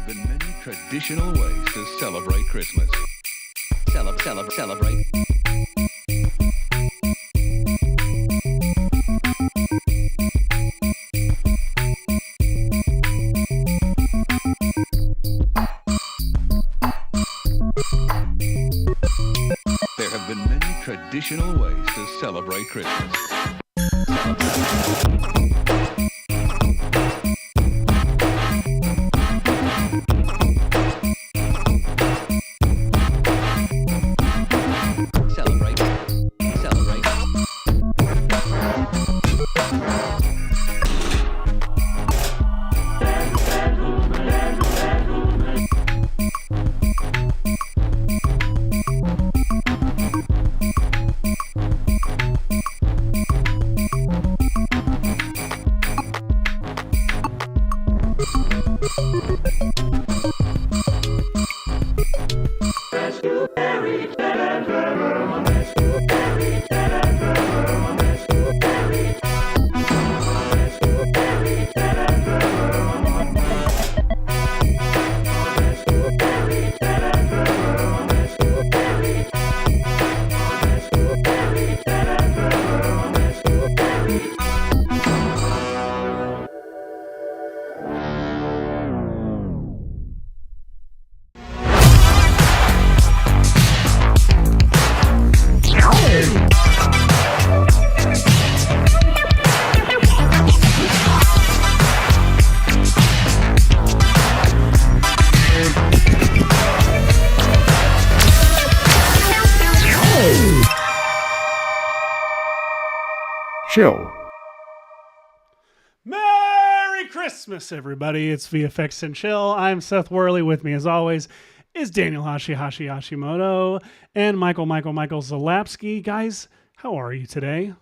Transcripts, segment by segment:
been many traditional ways to celebrate Christmas. Celebrate. There have been many traditional ways to celebrate Christmas. Chill. Merry Christmas, everybody. It's VFX and Chill. I'm Seth Worley. With me, as always, is Daniel Hashimoto and Michael Zalapsky. Guys, how are you today?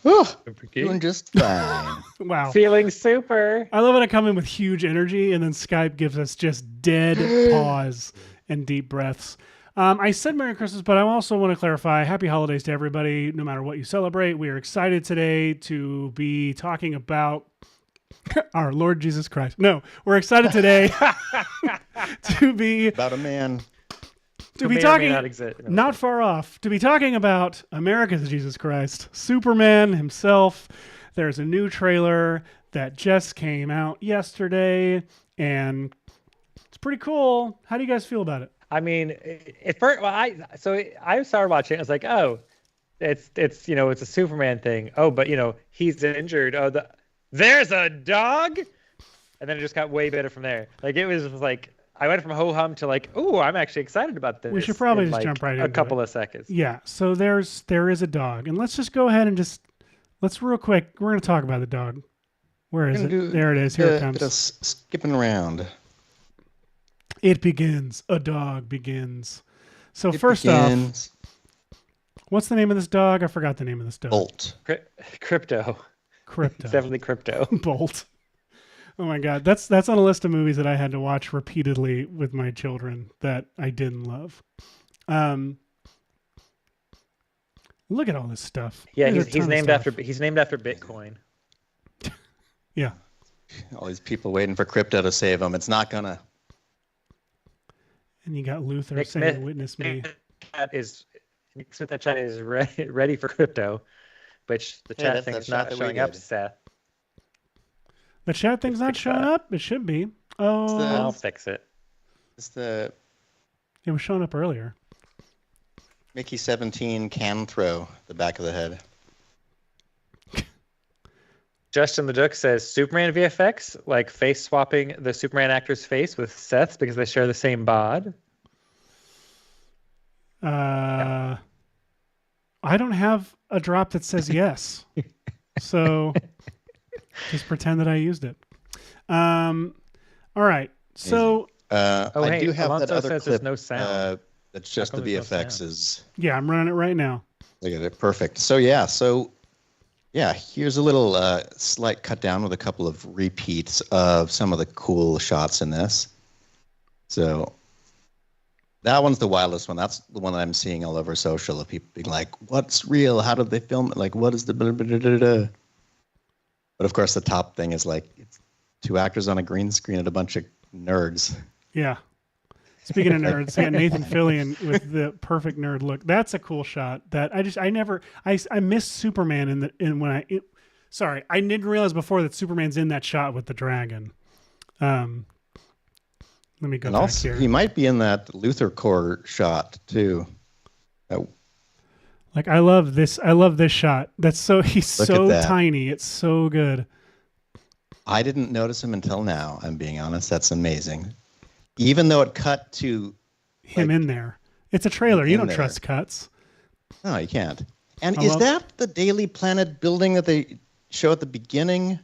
Oh, doing just fine. Wow. Feeling super. I love when I come in with huge energy and then Skype gives us just dead pause and deep breaths. I said Merry Christmas, but I also want to clarify Happy Holidays to everybody, no matter what you celebrate. We are excited today to be talking about our Lord Jesus Christ. No, we're excited today to be About a man. to be talking not far off to be talking about America's Jesus Christ, Superman himself. There's a new trailer that just came out yesterday, and it's pretty cool. How do you guys feel about it? I mean, at first, I started watching it. I was like, oh, it's it's a Superman thing. Oh, but he's injured. Oh, there's a dog, and then it just got way better from there. Like it was like I went from ho hum to like, oh, I'm actually excited about this. We should probably just like jump right into a couple it. of seconds. Yeah. So there is a dog, and let's just go ahead and let's real quick. We're gonna talk about the dog. Where is it? There it is. Here it comes. Just skipping around. It begins. A dog begins. So first off, what's the name of this dog? I forgot the name of this dog. Bolt. Crypto. Crypto. Definitely crypto. Bolt. Oh my God. That's on a list of movies that I had to watch repeatedly with my children that I didn't love. Look at all this stuff. Yeah, There's he's named after Bitcoin. Yeah. All these people waiting for crypto to save them. It's not gonna. And you got Luther saying, "Witness me." That chat is ready for crypto, which the chat thing is not showing up, Seth. The chat thing's not showing up? It should be. Oh. I'll fix it. It was showing up earlier. Mickey 17 can throw the back of the head. Justin the Duck says Superman VFX, like face swapping the Superman actor's face with Seth's because they share the same bod. I don't have a drop that says yes. So just pretend that I used it. All right. So I do have Alonso that other says clip. there's no sound. That's just the VFXs. yeah, I'm running it right now. Look at it. Perfect. So here's a little slight cut down with a couple of repeats of some of the cool shots in this. So that one's the wildest one. That's the one that I'm seeing all over social of people being like, what's real? How did they film it? Like, what is the blah, blah, blah, blah, blah. But of course, the top thing is like, 2 actors on a green screen and a bunch of nerds. Yeah. Speaking of nerds, we got Nathan Fillion with the perfect nerd look. That's a cool shot. That I missed Superman sorry, I didn't realize before that Superman's in that shot with the dragon. Let me go back here. He might be in that Luthor Core shot too. Like I love this shot. He's so tiny. It's so good. I didn't notice him until now. I'm being honest. That's amazing. Even though it cut to him in there. It's a trailer. You don't trust cuts. No, you can't. And is that the Daily Planet building that they show at the beginning?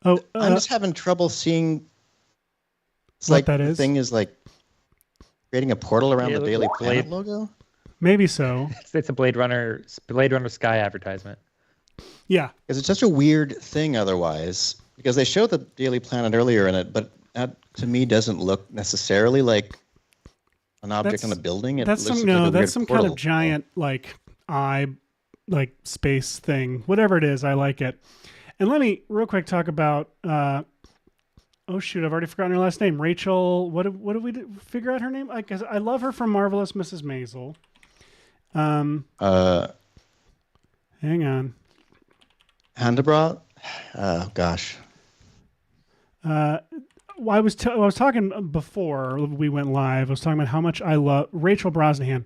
Oh, I'm just having trouble seeing. It's what like that the is. thing is like creating a portal around the Daily Planet logo. Maybe so. It's a Blade Runner Sky advertisement. Yeah, because it's such a weird thing otherwise. Because they showed the Daily Planet earlier in it, but that to me doesn't look necessarily like an object on a building. That's some kind of giant like eye, like space thing. Whatever it is, I like it. And let me real quick talk about. Oh shoot! I've already forgotten her last name. Rachel. What did we figure out her name? Because I love her from Marvelous Mrs. Maisel. Hang on. Handebra. Oh gosh. I was talking before we went live. I was talking about how much I love Rachel Brosnahan.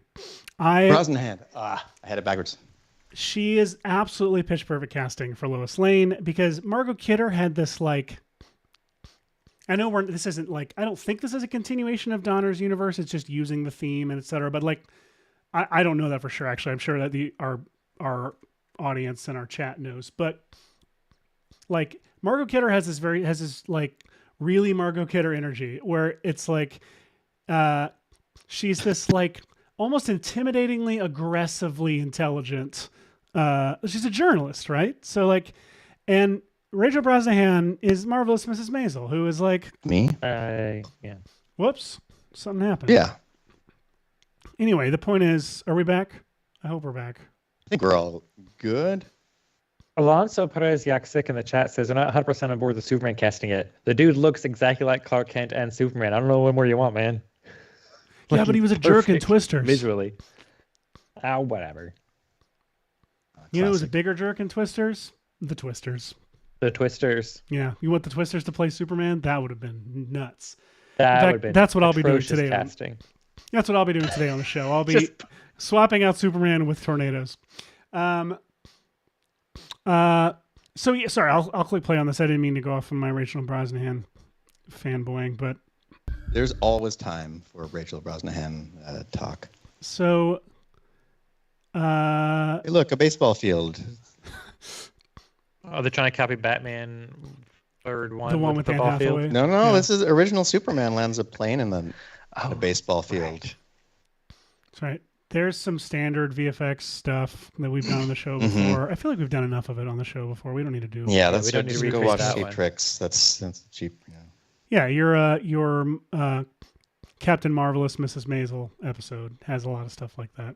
Brosnahan. I had it backwards. She is absolutely pitch perfect casting for Lois Lane because Margot Kidder had this like. I know this isn't like I don't think this is a continuation of Donner's universe. It's just using the theme and etc. But like, I don't know that for sure. Actually, I'm sure that our audience and our chat knows. But like Margot Kidder has this like really Margot Kidder energy where it's like she's this like almost intimidatingly aggressively intelligent. She's a journalist, right? So like, and Rachel Brosnahan is Marvelous Mrs. Maisel, who is like me. Yeah. Whoops, something happened. Yeah. Anyway, the point is, are we back? I hope we're back. I think we're all good. Alonso Perez Yaksik in the chat says, "I'm not 100% on board with Superman casting it. The dude looks exactly like Clark Kent and Superman. I don't know what more you want, man." Yeah, but he was a jerk in Twisters. Visually. Whatever. You know who was a bigger jerk in Twisters? The Twisters. The Twisters. Yeah. You want the Twisters to play Superman? That would have been nuts. That would have been that's what I'll be doing today. Casting. That's what I'll be doing today on the show. I'll be swapping out Superman with tornadoes. So yeah, sorry, I'll click play on this. I didn't mean to go off on my Rachel Brosnahan fanboying, but there's always time for Rachel Brosnahan talk. So, hey, look, a baseball field. Oh, they're trying to copy Batman third one. The one with Anne Hathaway. No, yeah. This is original Superman lands a plane in the baseball field. Right. That's right. There's some standard VFX stuff that we've done on the show before. I feel like we've done enough of it on the show before. We don't need to do. Yeah, that's we don't need to go watch Cheap one. Tricks. That's cheap. Yeah, your Captain Marvelous Mrs. Maisel episode has a lot of stuff like that.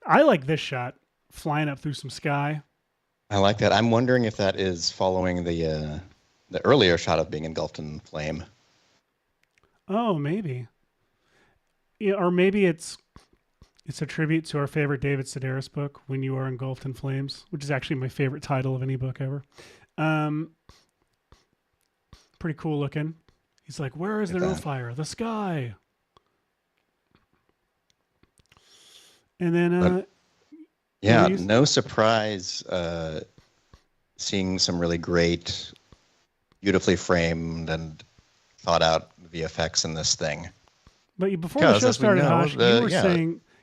I like this shot, flying up through some sky. I like that. I'm wondering if that is following the earlier shot of being engulfed in flame. Oh, maybe. Yeah, or maybe it's a tribute to our favorite David Sedaris book, When You Are Engulfed in Flames, which is actually my favorite title of any book ever. Pretty cool looking. He's like, where is there no fire? The sky. And then... yeah, no surprise seeing some really great, beautifully framed and thought out VFX in this thing. But before the show started, Hosh,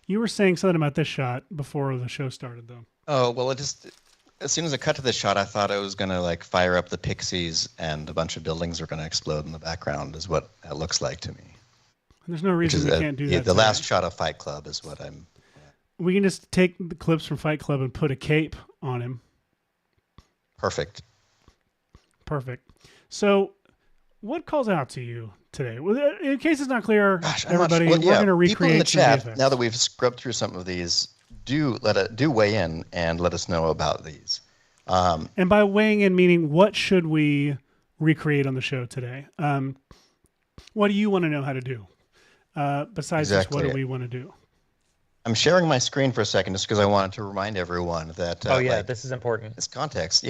you were saying something about this shot before the show started, though. Oh, well, as soon as I cut to this shot, I thought it was going to like fire up the Pixies and a bunch of buildings were going to explode in the background is what it looks like to me. There's no reason we can't do that. The last shot of Fight Club is what I'm... We can just take the clips from Fight Club and put a cape on him. Perfect. So, what calls out to you today? Well, in case it's not clear, Gosh, everybody, we're going to recreate people in the chat. VFX. Now that we've scrubbed through some of these, do weigh in and let us know about these. And by weighing in, meaning what should we recreate on the show today. What do you want to know how to do? Besides this, what do we want to do? I'm sharing my screen for a second just because I wanted to remind everyone that. This is important. This context,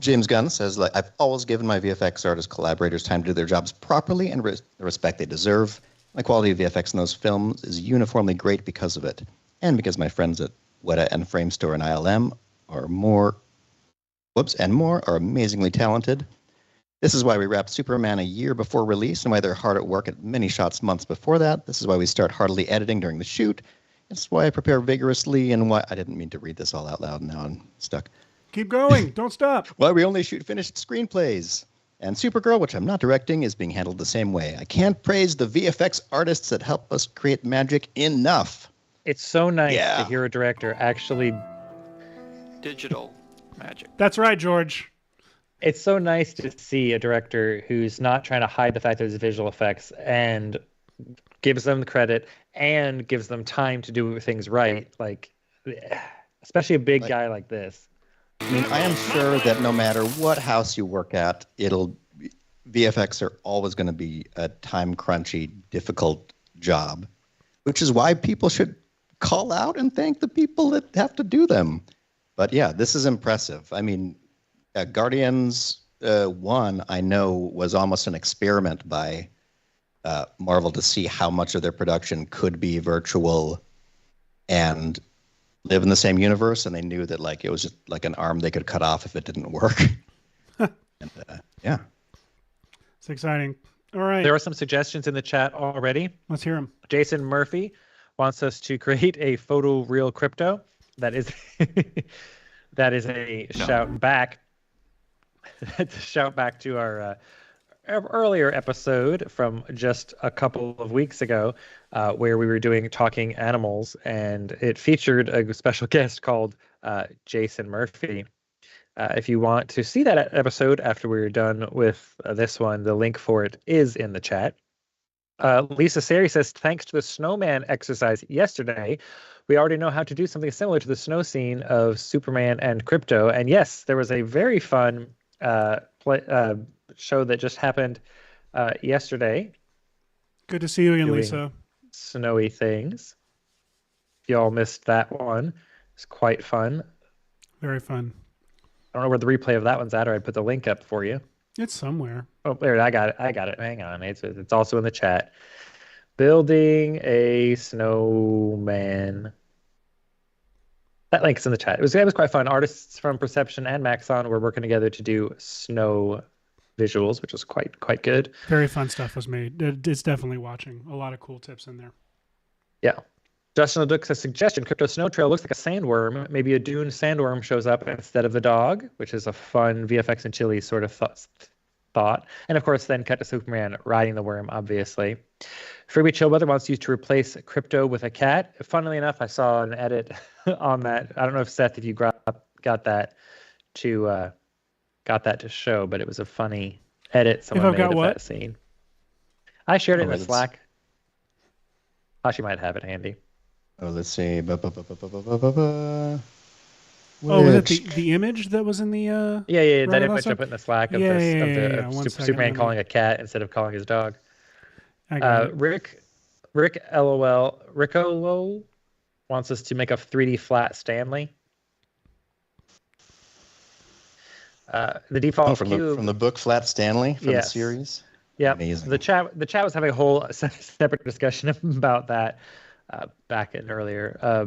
James Gunn says, I've always given my VFX artist collaborators time to do their jobs properly and the respect they deserve. The quality of VFX in those films is uniformly great because of it, and because my friends at Weta and Framestore and ILM are more amazingly talented. This is why we wrapped Superman a year before release and why they're hard at work at many shots months before that. This is why we start heartily editing during the shoot. This is why I prepare vigorously and why I didn't mean to read this all out loud. Now I'm stuck. Keep going. Don't stop. Why we only shoot finished screenplays. And Supergirl, which I'm not directing, is being handled the same way. I can't praise the VFX artists that help us create magic enough. It's so nice to hear a director actually... Digital magic. That's right, George. It's so nice to see a director who's not trying to hide the fact that it's visual effects and gives them the credit and gives them time to do things right. Like, especially a big guy like this. I mean, I am sure that no matter what house you work at, VFX are always going to be a time crunchy, difficult job, which is why people should call out and thank the people that have to do them. But yeah, this is impressive. I mean, Guardians 1, I know, was almost an experiment by Marvel to see how much of their production could be virtual and live in the same universe, and they knew that it was just like an arm they could cut off if it didn't work. And, it's exciting. All right. There are some suggestions in the chat already. Let's hear them. Jason Murphy wants us to create a photoreal crypto. That is a shout back. Shout back to our earlier episode from just a couple of weeks ago, where we were doing Talking Animals, and it featured a special guest called Jason Murphy. If you want to see that episode after we're done with this one, the link for it is in the chat. Lisa Sari says, thanks to the snowman exercise yesterday, we already know how to do something similar to the snow scene of Superman and Krypto. And yes, there was a very fun show that just happened yesterday. Good to see you again, Lisa. Snowy things. If y'all missed that one, it's quite fun. Very fun. I don't know where the replay of that one's at, or I'd put the link up for you. It's somewhere. Oh, there, I got it. Hang on. It's also in the chat. Building a snowman. That link's in the chat. It was quite fun. Artists from Perception and Maxon were working together to do snow visuals, which was quite good. Very fun stuff was made. It's definitely watching. A lot of cool tips in there. Yeah. Justin Leduc's a suggestion. Crypto Snow Trail looks like a sandworm. Maybe a dune sandworm shows up instead of the dog, which is a fun VFX and Chill sort of thought. And of course, then cut to Superman riding the worm, obviously. Freebie Chillbrother wants you to replace Krypto with a cat. Funnily enough, I saw an edit on that. I don't know if Seth, if you got that to show, but it was a funny edit someone made of that scene. I shared it in the Slack. She might have it handy. Oh, let's see. Was it the image that was in the... Yeah, that image I put in the Slack of Superman calling a cat instead of calling his dog. Rick LOL wants us to make a 3D flat Stanley. The default from cube from the book Flat Stanley from the series. Yeah, amazing. The chat was having a whole separate discussion about that back in earlier.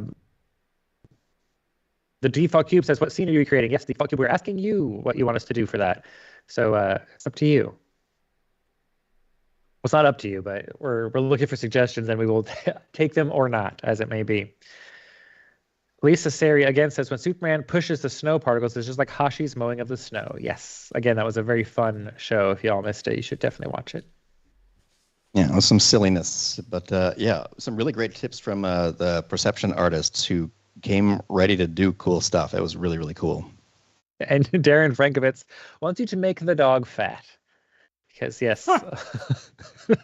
The default cube says, "What scene are you creating?" Yes, default cube. We're asking you what you want us to do for that. So it's up to you. Well, it's not up to you, but we're looking for suggestions, and we will take them or not, as it may be. Lisa Sari again says, when Superman pushes the snow particles, it's just like Hashi's mowing of the snow. Yes. Again, that was a very fun show. If y'all missed it, you should definitely watch it. Yeah, it was some silliness. But some really great tips from the Perception artists who came ready to do cool stuff. It was really, really cool. And Darren Frankovitz wants you to make the dog fat. Because, yes,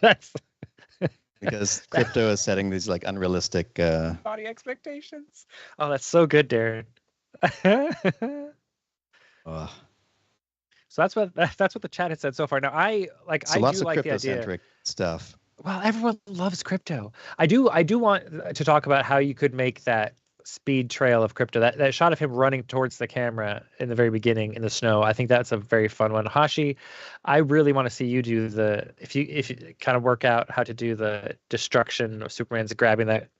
that's... Because Krypto is setting these unrealistic body expectations. Oh, that's so good, Darren. So that's what the chat has said so far. Now I So I lots do of like the idea. crypto-centric stuff. Well, everyone loves crypto. I do want to talk about how you could make that speed trail of crypto. That shot of him running towards the camera in the very beginning in the snow. I think that's a very fun one. Hashi, I really want to see you do if you kind of work out how to do the destruction of Superman's grabbing that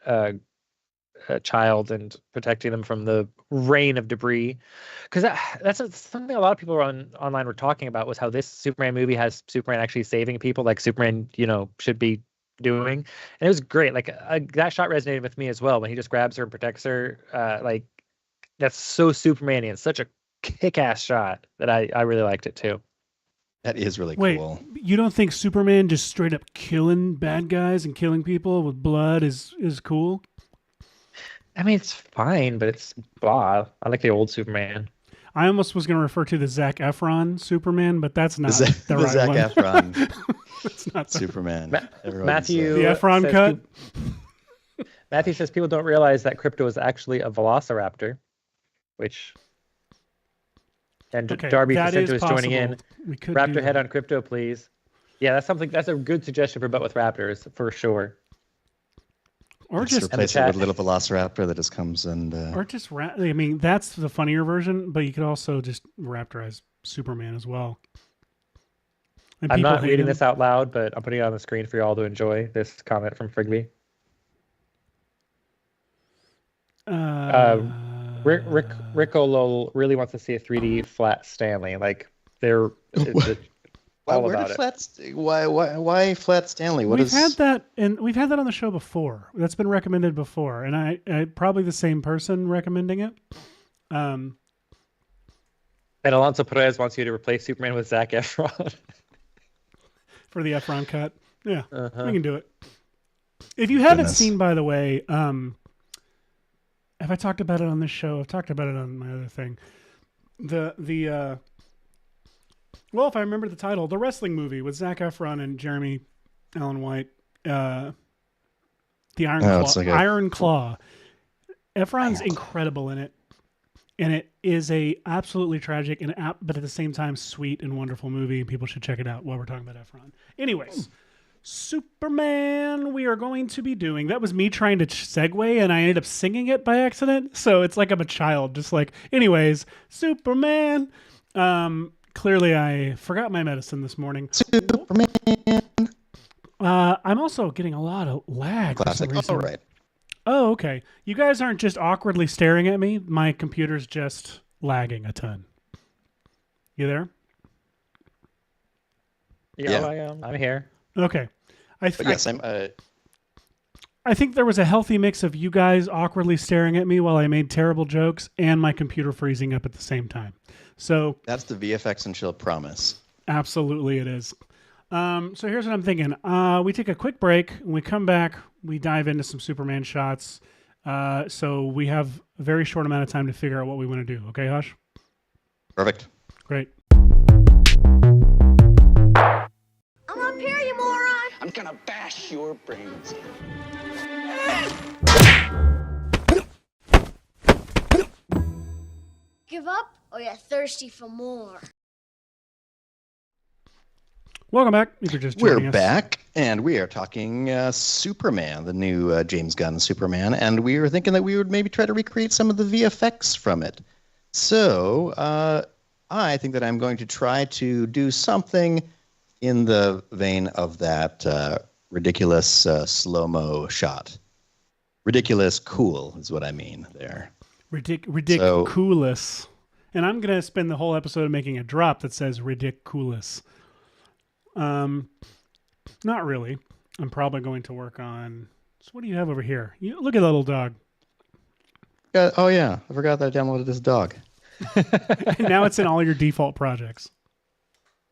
child and protecting them from the rain of debris, because that's something a lot of people online were talking about, was how this Superman movie has Superman actually saving people like Superman should be doing. And it was great. Like that shot resonated with me as well, when he just grabs her and protects her. Like that's so Superman-y and such a kick-ass shot that I really liked it too. That is really Wait, cool. you don't think Superman just straight up killing bad guys and killing people with blood is cool? I mean, it's fine, but it's blah. I like the old Superman. I almost was going to refer to the Zac Efron Superman, but that's not the right Zac one. Efron That's not the... Superman. Matthew, The Efron cut? Matthew says people don't realize that crypto is actually a velociraptor, which... And Okay, Darby that Jacinto is is joining in. We could do Raptor head that. on crypto, please. Yeah, that's a good suggestion for But with Raptors, for sure. Or Just just replace it with a little velociraptor that just comes and... Or just I mean, that's the funnier version, but you could also just raptorize Superman as well. And I'm people not hate reading him. this out loud, but I'm putting it on the screen for you all to enjoy this comment from Frigby. Rickolol really wants to see a 3D flat Stanley. Like they're all about it. Why Flat Stanley? We've had that on the show before. That's been recommended before, and I probably the same person recommending it. And Alonso Perez wants you to replace Superman with Zac Efron. For the Efron cut. Yeah, Uh-huh. we can do it. If you haven't Goodness. seen, by the way, have I talked about it on this show? I've talked about it on my other thing. Well, if I remember the title, the wrestling movie with Zac Efron and Jeremy Allen White, the Iron Claw. it's like Iron Claw. Efron's incredible in it, and it is a absolutely tragic but at the same time sweet and wonderful movie. And people should check it out while we're talking about Efron. Anyways, Superman, we are going to be doing. That was me trying to segue, and I ended up singing it by accident. So it's like I'm a child, just like. Anyways, Superman. Clearly, I forgot my medicine this morning. Superman. I'm also getting a lot of lag. Classic. For some reason. Oh, right. Oh, okay. You guys aren't just awkwardly staring at me. My computer's just lagging a ton. You there? Yeah, I am. I'm here. Okay. But yes, I think there was a healthy mix of you guys awkwardly staring at me while I made terrible jokes and my computer freezing up at the same time. So that's the VFX and Chill promise. absolutely it is. So here's what I'm thinking. We take a quick break. When we come back, we dive into some Superman shots. So we have a very short amount of time to figure out what we want to do. Okay, Hush? Perfect. Great. I'm up here, you moron! I'm gonna bash your brains in. Give up, or you're thirsty for more? Welcome back. If you're just joining We're us. back, and we are talking Superman, the new James Gunn Superman, and we were thinking that we would maybe try to recreate some of the VFX from it. So I think that I'm going to try to do something in the vein of that ridiculous slow-mo shot. Ridiculous cool is what I mean there. Ridiculous. And I'm going to spend the whole episode making a drop that says ridiculous. Not really. I'm probably going to work on... So what do you have over here? Look at that little dog. Oh, yeah. I forgot that I downloaded this dog. And now it's in all your default projects.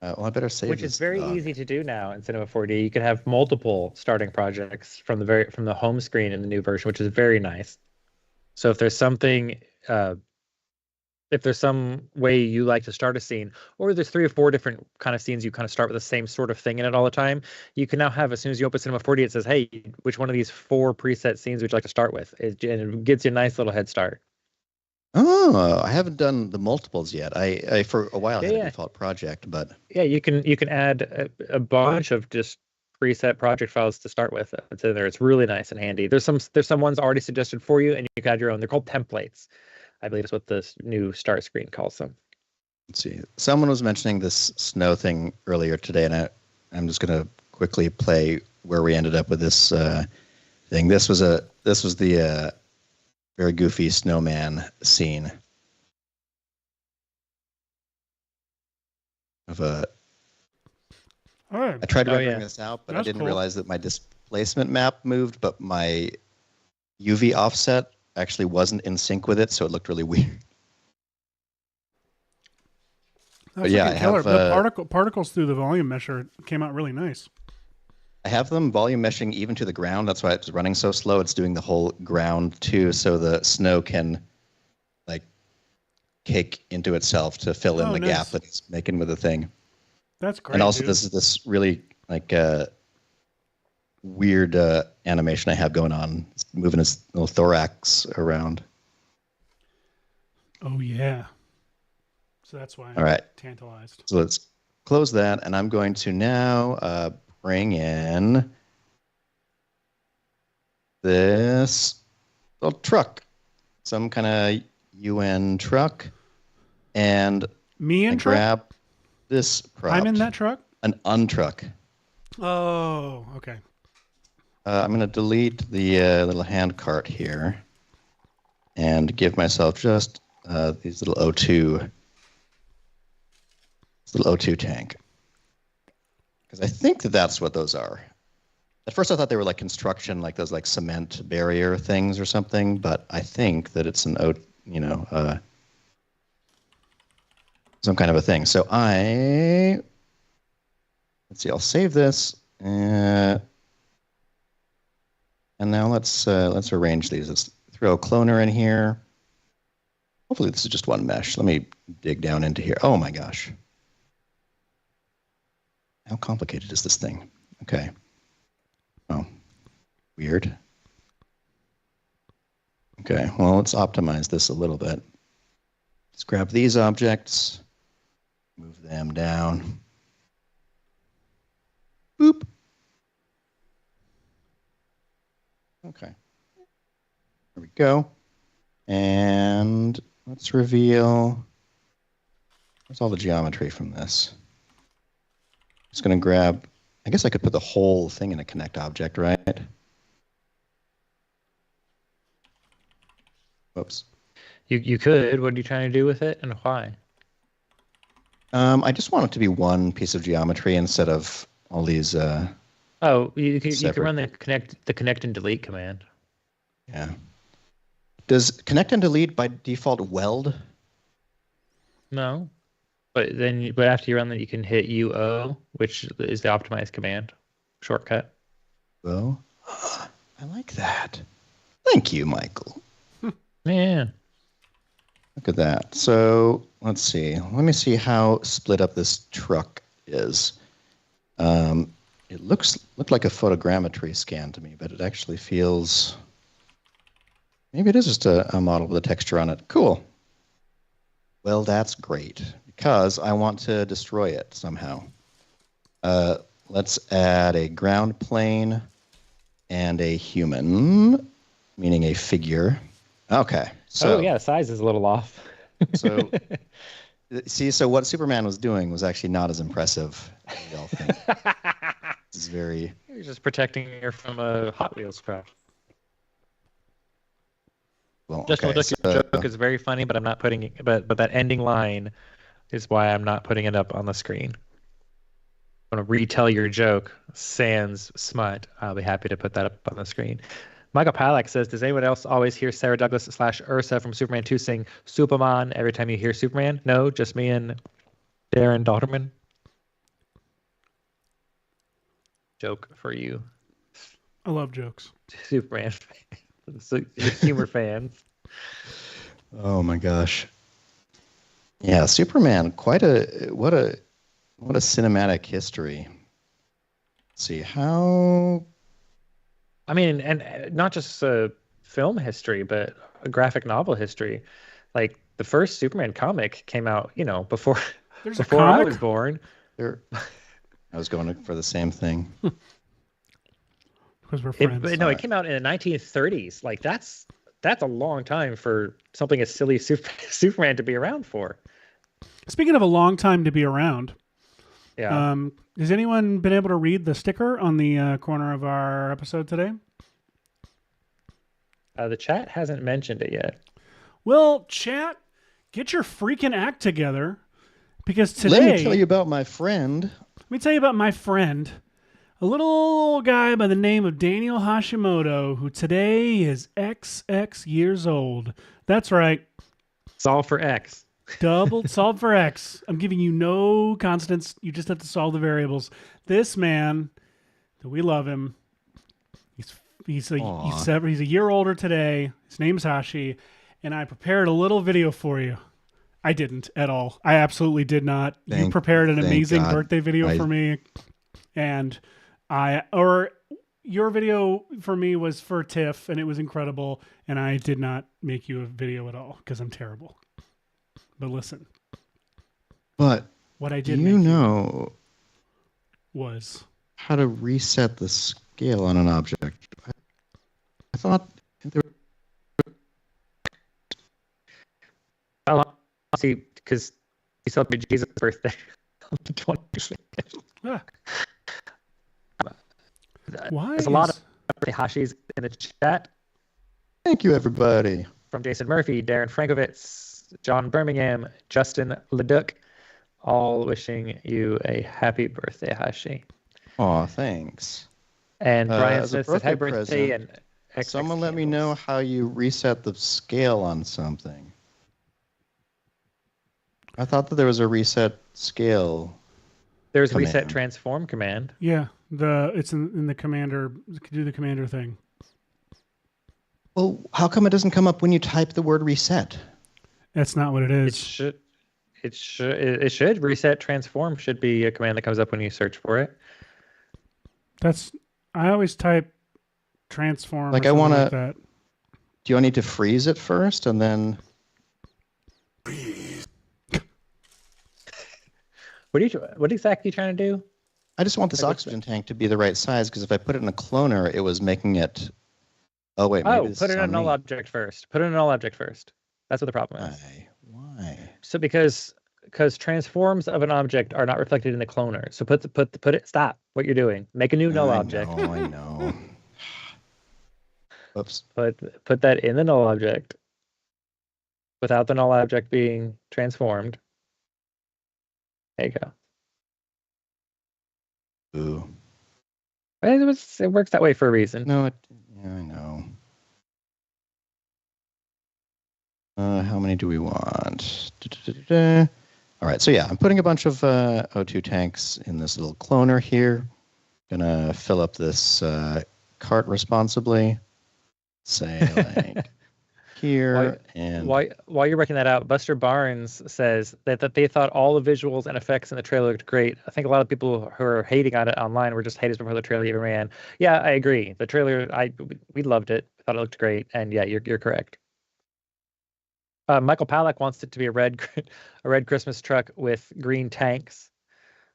Well, I better save Which this is very dog. easy to do now in Cinema 4D. You can have multiple starting projects from the home screen in the new version, which is very nice. So if there's something, if there's some way you like to start a scene, or there's 3 or 4 different kind of scenes you kind of start with the same sort of thing in it all the time, you can now have, as soon as you open Cinema 4D, it says, hey, which one of these 4 preset scenes would you like to start with? And it gives you a nice little head start. Oh, I haven't done the multiples yet. I for a while had a Yeah. default project, but Yeah, you can add a bunch of just preset project files to start with. It's in there. It's really nice and handy. There's some ones already suggested for you, and you can add your own. They're called templates, I believe is what this new start screen calls them. let's see. Someone was mentioning this snow thing earlier today, and I'm just gonna quickly play where we ended up with this thing. This was the very goofy snowman scene of a. Oh, I tried Oh, rendering yeah. this out, but I That's didn't cool. realize that my displacement map moved, but my UV offset actually wasn't in sync with it, so it looked really weird. that's yeah, looking I killer. have, The particles through the volume mesher came out really nice. I have them volume meshing even to the ground. That's why it's running so slow. It's doing the whole ground too, so the snow can like cake into itself to fill in Oh, the nice. gap that it's making with the thing. That's great. And also, dude. this is this really like weird animation I have going on. It's moving his little thorax around. Oh yeah. So that's why I'm All right. tantalized. So let's close that, and I'm going to now bring in this little truck, some kind of UN truck, and Me I in truck? grab this prop. I'm in that truck? An untruck. Oh, okay. I'm going to delete the little hand cart here and give myself just these little O2 tank. Because I think that that's what those are. At first I thought they were like construction, like those like cement barrier things or something, but I think that it's an some kind of a thing. So let's see, I'll save this. And now let's arrange these. Let's throw a cloner in here. Hopefully this is just one mesh. Let me dig down into here. Oh my gosh. How complicated is this thing? Okay. Oh, weird. Okay, well, let's optimize this a little bit. Let's grab these objects, move them down. Boop. Okay. There we go. And let's reveal. Where's all the geometry from this? Just going to grab. I guess I could put the whole thing in a connect object, right? Whoops. You could. What are you trying to do with it, and why? I just want it to be one piece of geometry instead of all these. Oh, you can Separate. run the connect and delete command. Yeah. Does connect and delete by default weld? No, but after you run that, you can hit UO, which is the optimized command shortcut. Oh, I like that. Thank you, Michael. Yeah. Look at that. So let's see. Let me see how split up this truck is. It looked like a photogrammetry scan to me, but it actually feels. Maybe it is just a model with a texture on it. Cool. Well, that's great because I want to destroy it somehow. Let's add a ground plane and a human, meaning a figure. Okay. So, Oh yeah, size is a little off. So, see, so what Superman was doing was actually not as impressive as we all think. It's very. You're just protecting her from a Hot Wheels crash. Well, Just okay, your joke is very funny, but I'm not putting it. But that ending line is why I'm not putting it up on the screen. I'm gonna retell your joke, sans smut. I'll be happy to put that up on the screen. Michael Palak says, does anyone else always hear Sarah Douglas / Ursa from Superman 2 sing Superman every time you hear Superman? No, just me and Darren Dauterman. Joke for you, I love jokes. Superman fans, so humor fans. Oh my gosh. Yeah, Superman, what a cinematic history. Let's see how. I mean, and not just film history, but a graphic novel history. Like the first Superman comic came out, before There's a before I comic? was born. I was going for the same thing. Because we're friends. It came out in the 1930s. Like that's a long time for something as silly as Superman to be around for. Speaking of a long time to be around, Yeah. has anyone been able to read the sticker on the corner of our episode today? The chat hasn't mentioned it yet. Well, chat, get your freaking act together, because today... Let me tell you about my friend. A little guy by the name of Daniel Hashimoto, who today is XX years old. That's right. Solve for X. Double solve for X. I'm giving you no constants. You just have to solve the variables. This man, we love him. He's a year older today. His name's Hashi, and I prepared a little video for you. I didn't at all. I absolutely did not. You prepared an amazing birthday video for me, and your video for me was for Tiff, and it was incredible. And I did not make you a video at all because I'm terrible. But listen. But what I did was how to reset the scale on an object. I thought there Well, see, because he celebrated Jesus' birthday on the 22nd. Why? There's a lot of birthday Hashis in the chat. Thank you, everybody. From Jason Murphy, Darren Frankovitz, John Birmingham, Justin Leduc, all wishing you a happy birthday, Hashi. Aw, thanks. And Brian as a Smith said, happy birthday. present, And someone let me know how you reset the scale on something. I thought that there was a reset scale. There's a command. reset transform command. Yeah, it's in the commander. Do the commander thing. Well, how come it doesn't come up when you type the word reset? That's not what it is. It should reset transform should be a command that comes up when you search for it. I always type transform. Like or I want like to. that. Do I need to freeze it first and then? What exactly are you trying to do? I just want this oxygen tank to be the right size because if I put it in a cloner, it was making it. Oh wait. Maybe Put it in a null object first. Put it in a null object first. That's what the problem is. Why? So because transforms of an object are not reflected in the cloner. So put it. Stop what you're doing. Make a new null object. I know. Oops. Put that in the null object without the null object being transformed. There you go. Ooh. It works that way for a reason. No, I know. How many do we want? All right, so yeah, I'm putting a bunch of O2 tanks in this little cloner here. Gonna fill up this cart responsibly. Say like here and while you're working that out, Buster Barnes says that they thought all the visuals and effects in the trailer looked great. I think a lot of people who are hating on it online were just haters before the trailer even ran. Yeah, I agree. The trailer, we loved it. Thought it looked great, and yeah, you're correct. Michael Palak wants it to be a red Christmas truck with green tanks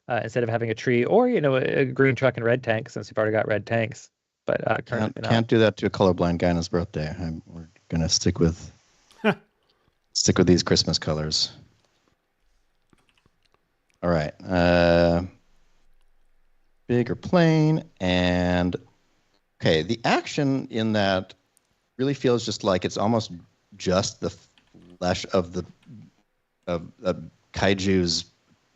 instead of having a tree, or a green truck and red tanks since we've already got red tanks. But can't do that to a colorblind guy on his birthday. We're gonna stick with these Christmas colors. All right, bigger plane and okay. The action in that really feels just like it's almost just the flesh of the kaiju's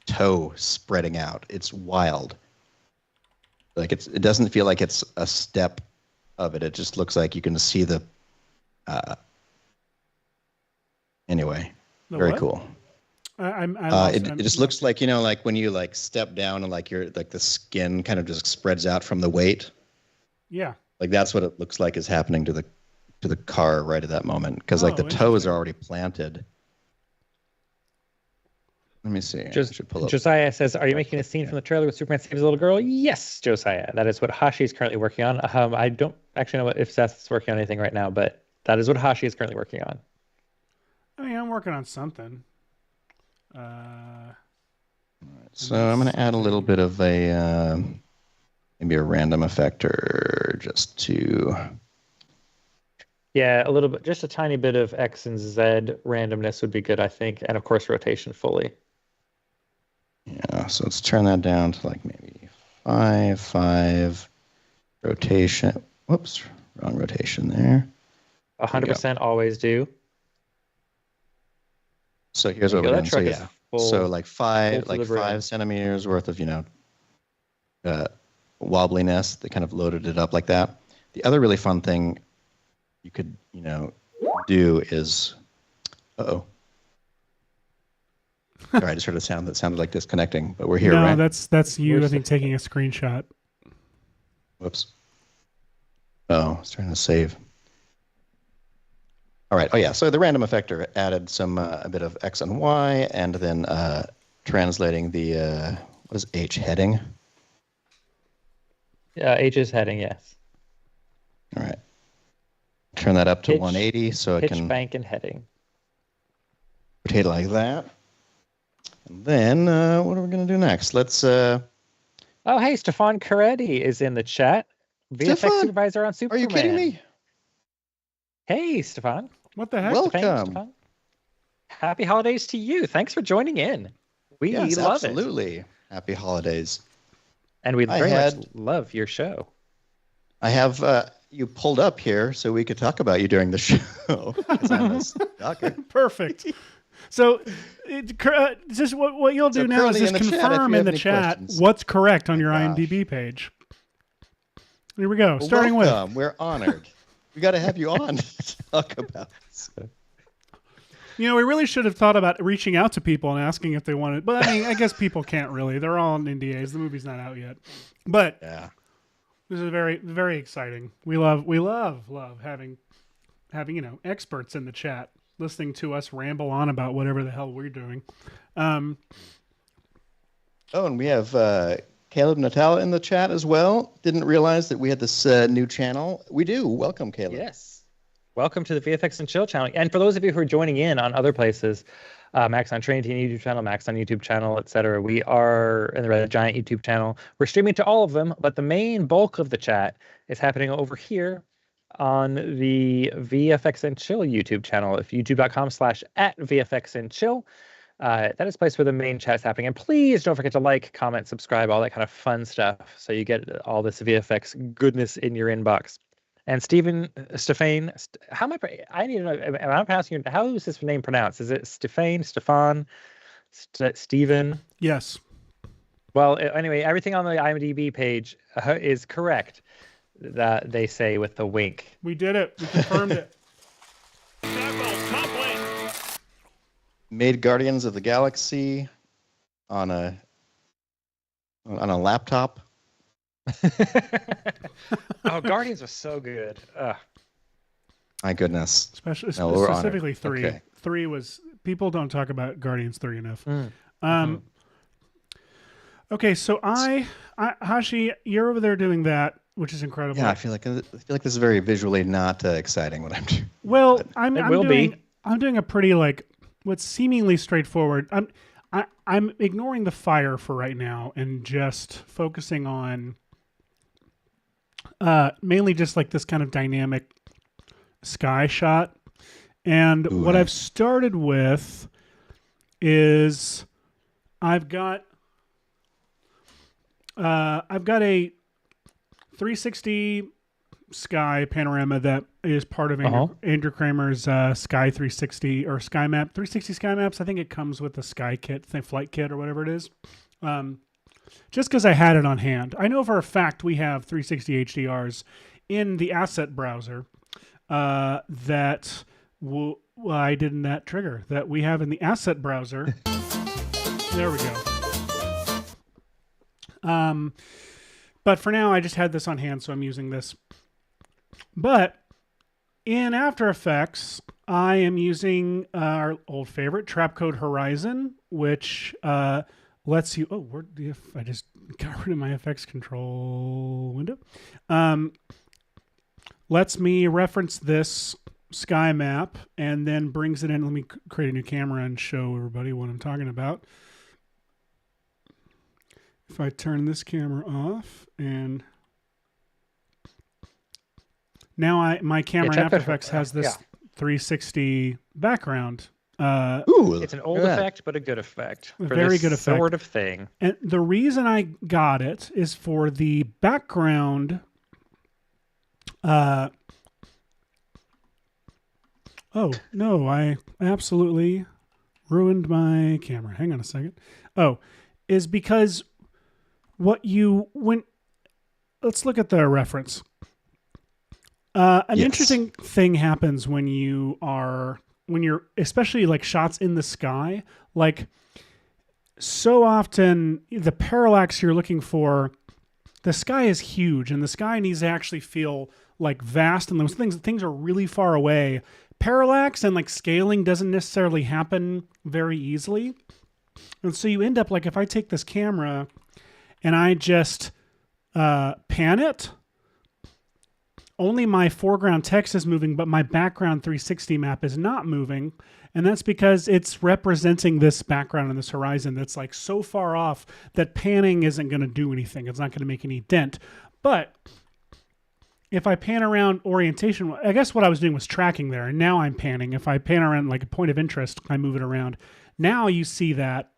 toe spreading out. It's wild. Like it doesn't feel like it's a step of it. It just looks like you can see the. Anyway, very cool. It just looks like like when you like step down and like the skin kind of just spreads out from the weight. Yeah. Like that's what it looks like is happening to the car right at that moment because like the toes are already planted. Let me see. Josiah says, "Are you making a scene from the trailer with Superman saves a little girl?" Yes, Josiah. That is what Hashi is currently working on. I don't actually know if Seth's working on anything right now, but that is what Hashi is currently working on. I mean, I'm working on something. So I'm going to add a little bit of a maybe a random effector just to. Yeah, a little bit, just a tiny bit of X and Z randomness would be good, I think, and of course rotation fully. Yeah, so let's turn that down to like maybe 5 rotation. Whoops, wrong rotation there. 100% always do. So here's There what you we're go. doing. That So truck is yeah, full- so like full to the brim. 5 centimeters worth of wobbliness that kind of loaded it up like that. The other really fun thing you could do is Sorry, I just heard a sound that sounded like disconnecting, but we're here, no, right? that's you. We're I think taking a screenshot. Whoops. Oh, I was trying to save. All right. Oh yeah. So the random effector added some a bit of X and Y, and then translating the what is H heading? H is heading, yes. All right. Turn that up to Pitch- 180 so it Pitch, can bank, and heading. rotate like that. And then what are we going to do next? Let's. Oh, hey, Stefan Caretti is in the chat. VFX Stefan, supervisor on Are Superman. you kidding me? Hey, Stefan. What the heck? Welcome. Stefan. Happy holidays to you. Thanks for joining in. We Yes, love it. absolutely. Happy holidays. And we I very much had- love your show. I have you pulled up here so we could talk about you during the show. 'Cause I'm a stalker. Perfect. So, just what you'll do So now is currently just in the chat, if confirm you in have the any chat questions. what's correct on your Gosh. IMDb page. Here we go. Well, Starting with welcome. We're honored. We got to have you on to talk about this. we really should have thought about reaching out to people and asking if they wanted. But I mean, I guess people can't really. They're all on NDAs. The movie's not out yet. But Yeah. this is very, very exciting. We love having experts in the chat listening to us ramble on about whatever the hell we're doing. Oh, and we have Caleb Natala in the chat as well. Didn't realize that we had this new channel. We do. Welcome, Caleb. Yes. Welcome to the VFX and Chill channel. And for those of you who are joining in on other places, Max on Trinity YouTube channel, Max on YouTube channel, etc. We are in the Red Giant YouTube channel. We're streaming to all of them, but the main bulk of the chat is happening over here on the VFX and Chill YouTube channel. If youtube.com/@VFX and Chill. That is a place where the main chat is happening. And please don't forget to like, comment, subscribe, all that kind of fun stuff, so you get all this VFX goodness in your inbox. And Stefan, how am I need to know, am I pronouncing your, how is this name pronounced? Is it Stefan, Steven? Yes. Well, anyway, everything on the IMDb page is correct, that they say with a wink. We did it. We confirmed it. Made Guardians of the Galaxy on a laptop. Oh, Guardians was so good. My goodness. Especially No, we're honored. specifically 3. Okay. 3 was, people don't talk about Guardians 3 enough. Okay, so Hashi, you're over there doing that, which is incredible. Yeah, I feel like this is very visually not exciting what I'm doing. Well, I'm will doing be. I'm doing a pretty what's seemingly straightforward. I'm ignoring the fire for right now and just focusing on mainly just like this kind of dynamic sky shot. And Ooh, what nice. I've started with is I've got a 360 sky panorama that is part of Andrew Kramer's Sky 360 or Sky Map 360 Sky Maps. I think it comes with the Sky Kit, the flight kit or whatever it is. Just because I had it on hand. I know for a fact we have 360 HDRs in the asset browser that I did in that trigger that we have in the asset browser. There we go. But for now, I just had this on hand, so I'm using this. But in After Effects, I am using our old favorite, Trapcode Horizon, which lets you... Oh, I just got rid of my FX control window. Lets me reference this sky map and then brings it in. Let me create a new camera and show everybody what I'm talking about. If I turn this camera off and now my camera in After Effects has this 360 background. Ooh, It's an old effect, but a good effect. A For very this good effect. sort of thing. And the reason I got it is for the background. Oh no, I absolutely ruined my camera. Hang on a second. Oh, is because let's look at the reference. An interesting thing happens when you're especially like shots in the sky. Like so often the parallax you're looking for, the sky is huge and the sky needs to actually feel like vast, and those things are really far away. Parallax and like scaling doesn't necessarily happen very easily. And so you end up like, if I take this camera and I just pan it, only my foreground text is moving, but my background 360 map is not moving. And that's because it's representing this background and this horizon that's like so far off that panning isn't going to do anything. It's not going to make any dent. But if I pan around orientation, I guess what I was doing was tracking there, and now I'm panning. If I pan around like a point of interest, I move it around. Now you see that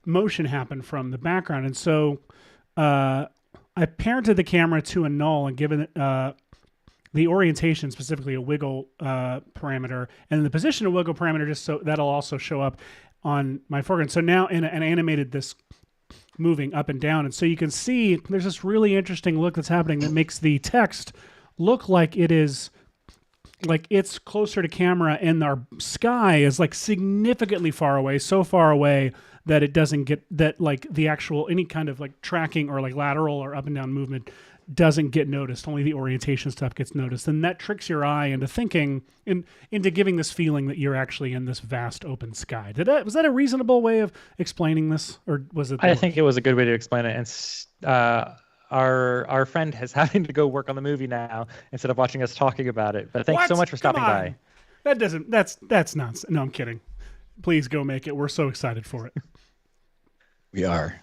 motion happen from the background. And so I parented the camera to a null and given it the orientation, specifically a wiggle parameter, and the position of wiggle parameter, just so that'll also show up on my foreground. So now and animated this moving up and down. And so you can see there's this really interesting look that's happening that makes the text look like it's closer to camera, and our sky is like significantly far away, so far away that it doesn't get that, like the actual any kind of like tracking or like lateral or up and down movement doesn't get noticed. Only the orientation stuff gets noticed. And that tricks your eye into thinking into giving this feeling that you're actually in this vast open sky. Was that a reasonable way of explaining this, or was it? I think it was a good way to explain it. And our friend is having to go work on the movie now instead of watching us talking about it. But thanks so much for stopping by. That's nonsense. No, I'm kidding. Please go make it. We're so excited for it. We are.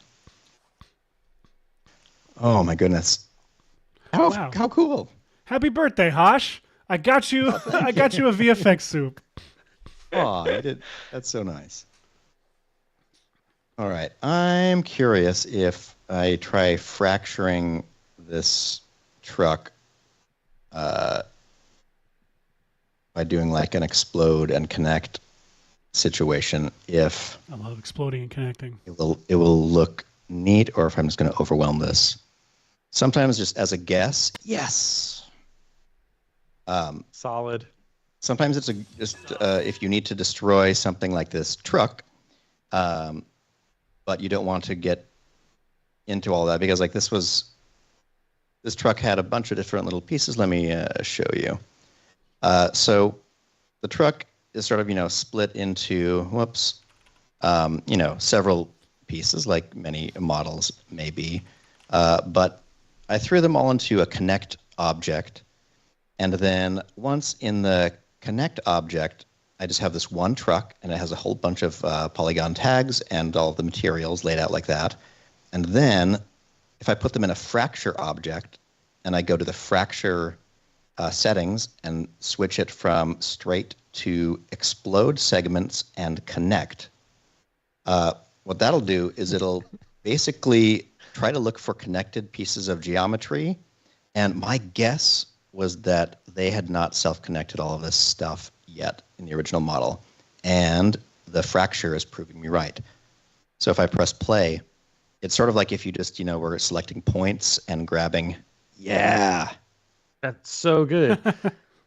Oh my goodness. How cool. Happy birthday, Hosh. I got you I got you a VFX soup. Oh, you did. That's so nice. All right. I'm curious if I try fracturing this truck by doing like an explode and connect situation, if I love exploding and connecting. it will look neat, or if I'm just going to overwhelm this. Sometimes just as a guess, yes. Solid. Sometimes it's if you need to destroy something like this truck, but you don't want to get into all that, because like this truck had a bunch of different little pieces. Let me show you. So the truck is sort of split into several pieces, like many models may be, but I threw them all into a connect object, and then once in the connect object, I just have this one truck, and it has a whole bunch of polygon tags and all of the materials laid out like that. And then if I put them in a fracture object, and I go to the fracture settings and switch it from straight to explode segments and connect, what that'll do is it'll basically try to look for connected pieces of geometry. And my guess was that they had not self-connected all of this stuff yet in the original model. And the fracture is proving me right. So if I press play, it's sort of like if you just, were selecting points and grabbing, yeah. That's so good.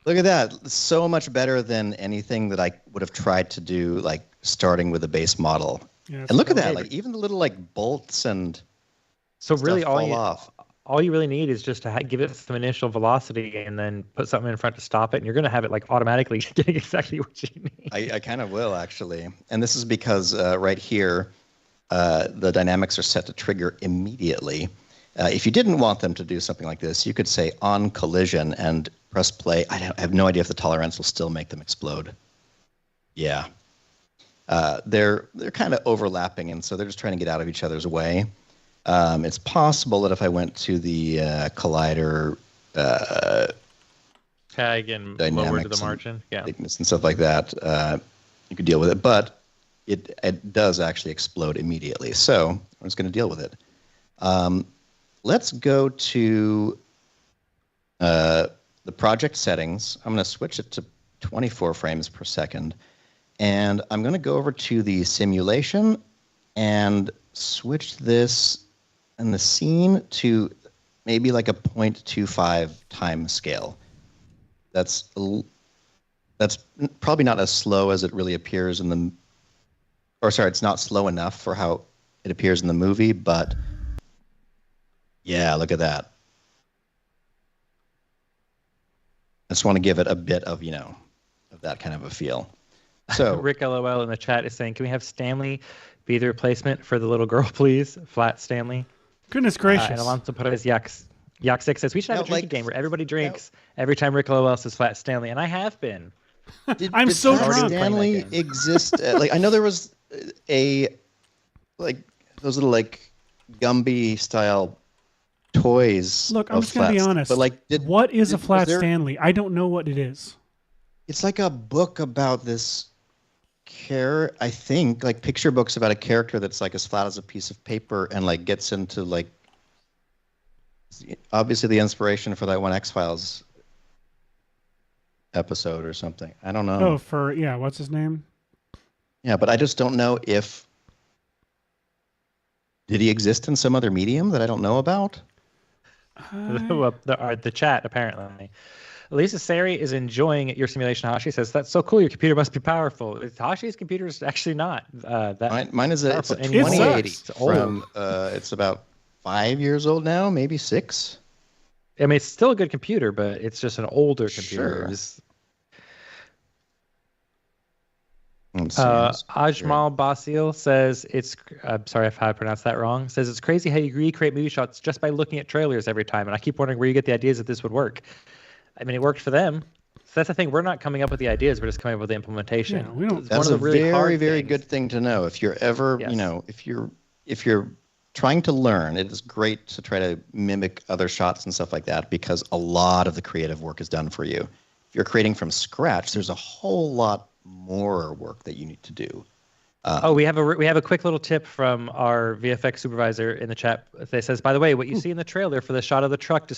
Look at that. So much better than anything that I would have tried to do, like starting with a base model. Yeah, and look at that, like even the little like bolts and So really, stuff fall off. all you really need is just to give it some initial velocity, and then put something in front to stop it, and you're going to have it like automatically getting exactly what you need. I kind of will, actually. And this is because right here, the dynamics are set to trigger immediately. If you didn't want them to do something like this, you could say on collision, and press play. I have no idea if the tolerance will still make them explode. Yeah. They're kind of overlapping, and so they're just trying to get out of each other's way. It's possible that if I went to the collider tag and lower to the margin, thickness and stuff like that, you could deal with it. But it does actually explode immediately. So I'm just going to deal with it. Let's go to the project settings. I'm going to switch it to 24 frames per second. And I'm going to go over to the simulation and switch this and the scene to maybe like a 0.25 time scale. That's probably not as slow as it really appears in the, or sorry, it's not slow enough for how it appears in the movie, but yeah, look at that. I just want to give it a bit of, of that kind of a feel. So Rick LOL in the chat is saying, can we have Stanley be the replacement for the little girl, please? Flat Stanley. Goodness gracious. And Alonso Perez Yak6 says, we should have a drinking game where everybody drinks every time Rick LOL says Flat Stanley. And I have been. I'm so drunk. Stanley exist? I know there was those little Gumby style toys. Look, I'm just going to be honest. But what is a Flat Stanley? I don't know what it is. It's like a book about this I think, picture books about a character that's as flat as a piece of paper and gets into obviously the inspiration for that one X-Files episode or something. I don't know. Oh, what's his name? Yeah, but I just don't know if did he exist in some other medium that I don't know about? The chat, apparently. Lisa Sari is enjoying your simulation. Hashi says, that's so cool. Your computer must be powerful. Hashi's computer is actually not that Mine is it's a 2080 from, it's about 5 years old now, maybe 6. I mean, it's still a good computer, but it's just an older computer. Sure. Ajmal Basil says I'm sorry if I pronounced that wrong. Says it's crazy how you recreate movie shots just by looking at trailers every time. And I keep wondering where you get the ideas that this would work. I mean, it worked for them. So that's the thing. We're not coming up with the ideas. We're just coming up with the implementation. Yeah, we don't. That's a very, very good thing to know. If you're ever, if you're trying to learn, it is great to try to mimic other shots and stuff like that because a lot of the creative work is done for you. If you're creating from scratch, there's a whole lot more work that you need to do. We have a quick little tip from our VFX supervisor in the chat. They says, by the way, what you see in the trailer for the shot of the truck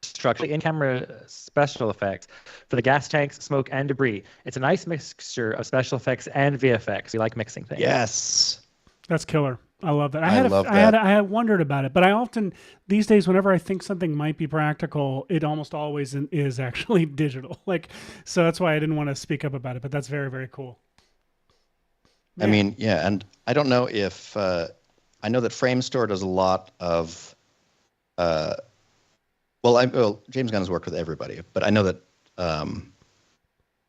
destruction in-camera special effects for the gas tanks, smoke, and debris. It's a nice mixture of special effects and VFX. We like mixing things. Yes. That's killer. I love that. I had wondered about it, but I often these days, whenever I think something might be practical, it almost always is actually digital. So that's why I didn't want to speak up about it. But that's very, very cool. Man. I mean, yeah, and I don't know if I know that Framestore does a lot of. James Gunn has worked with everybody, but I know that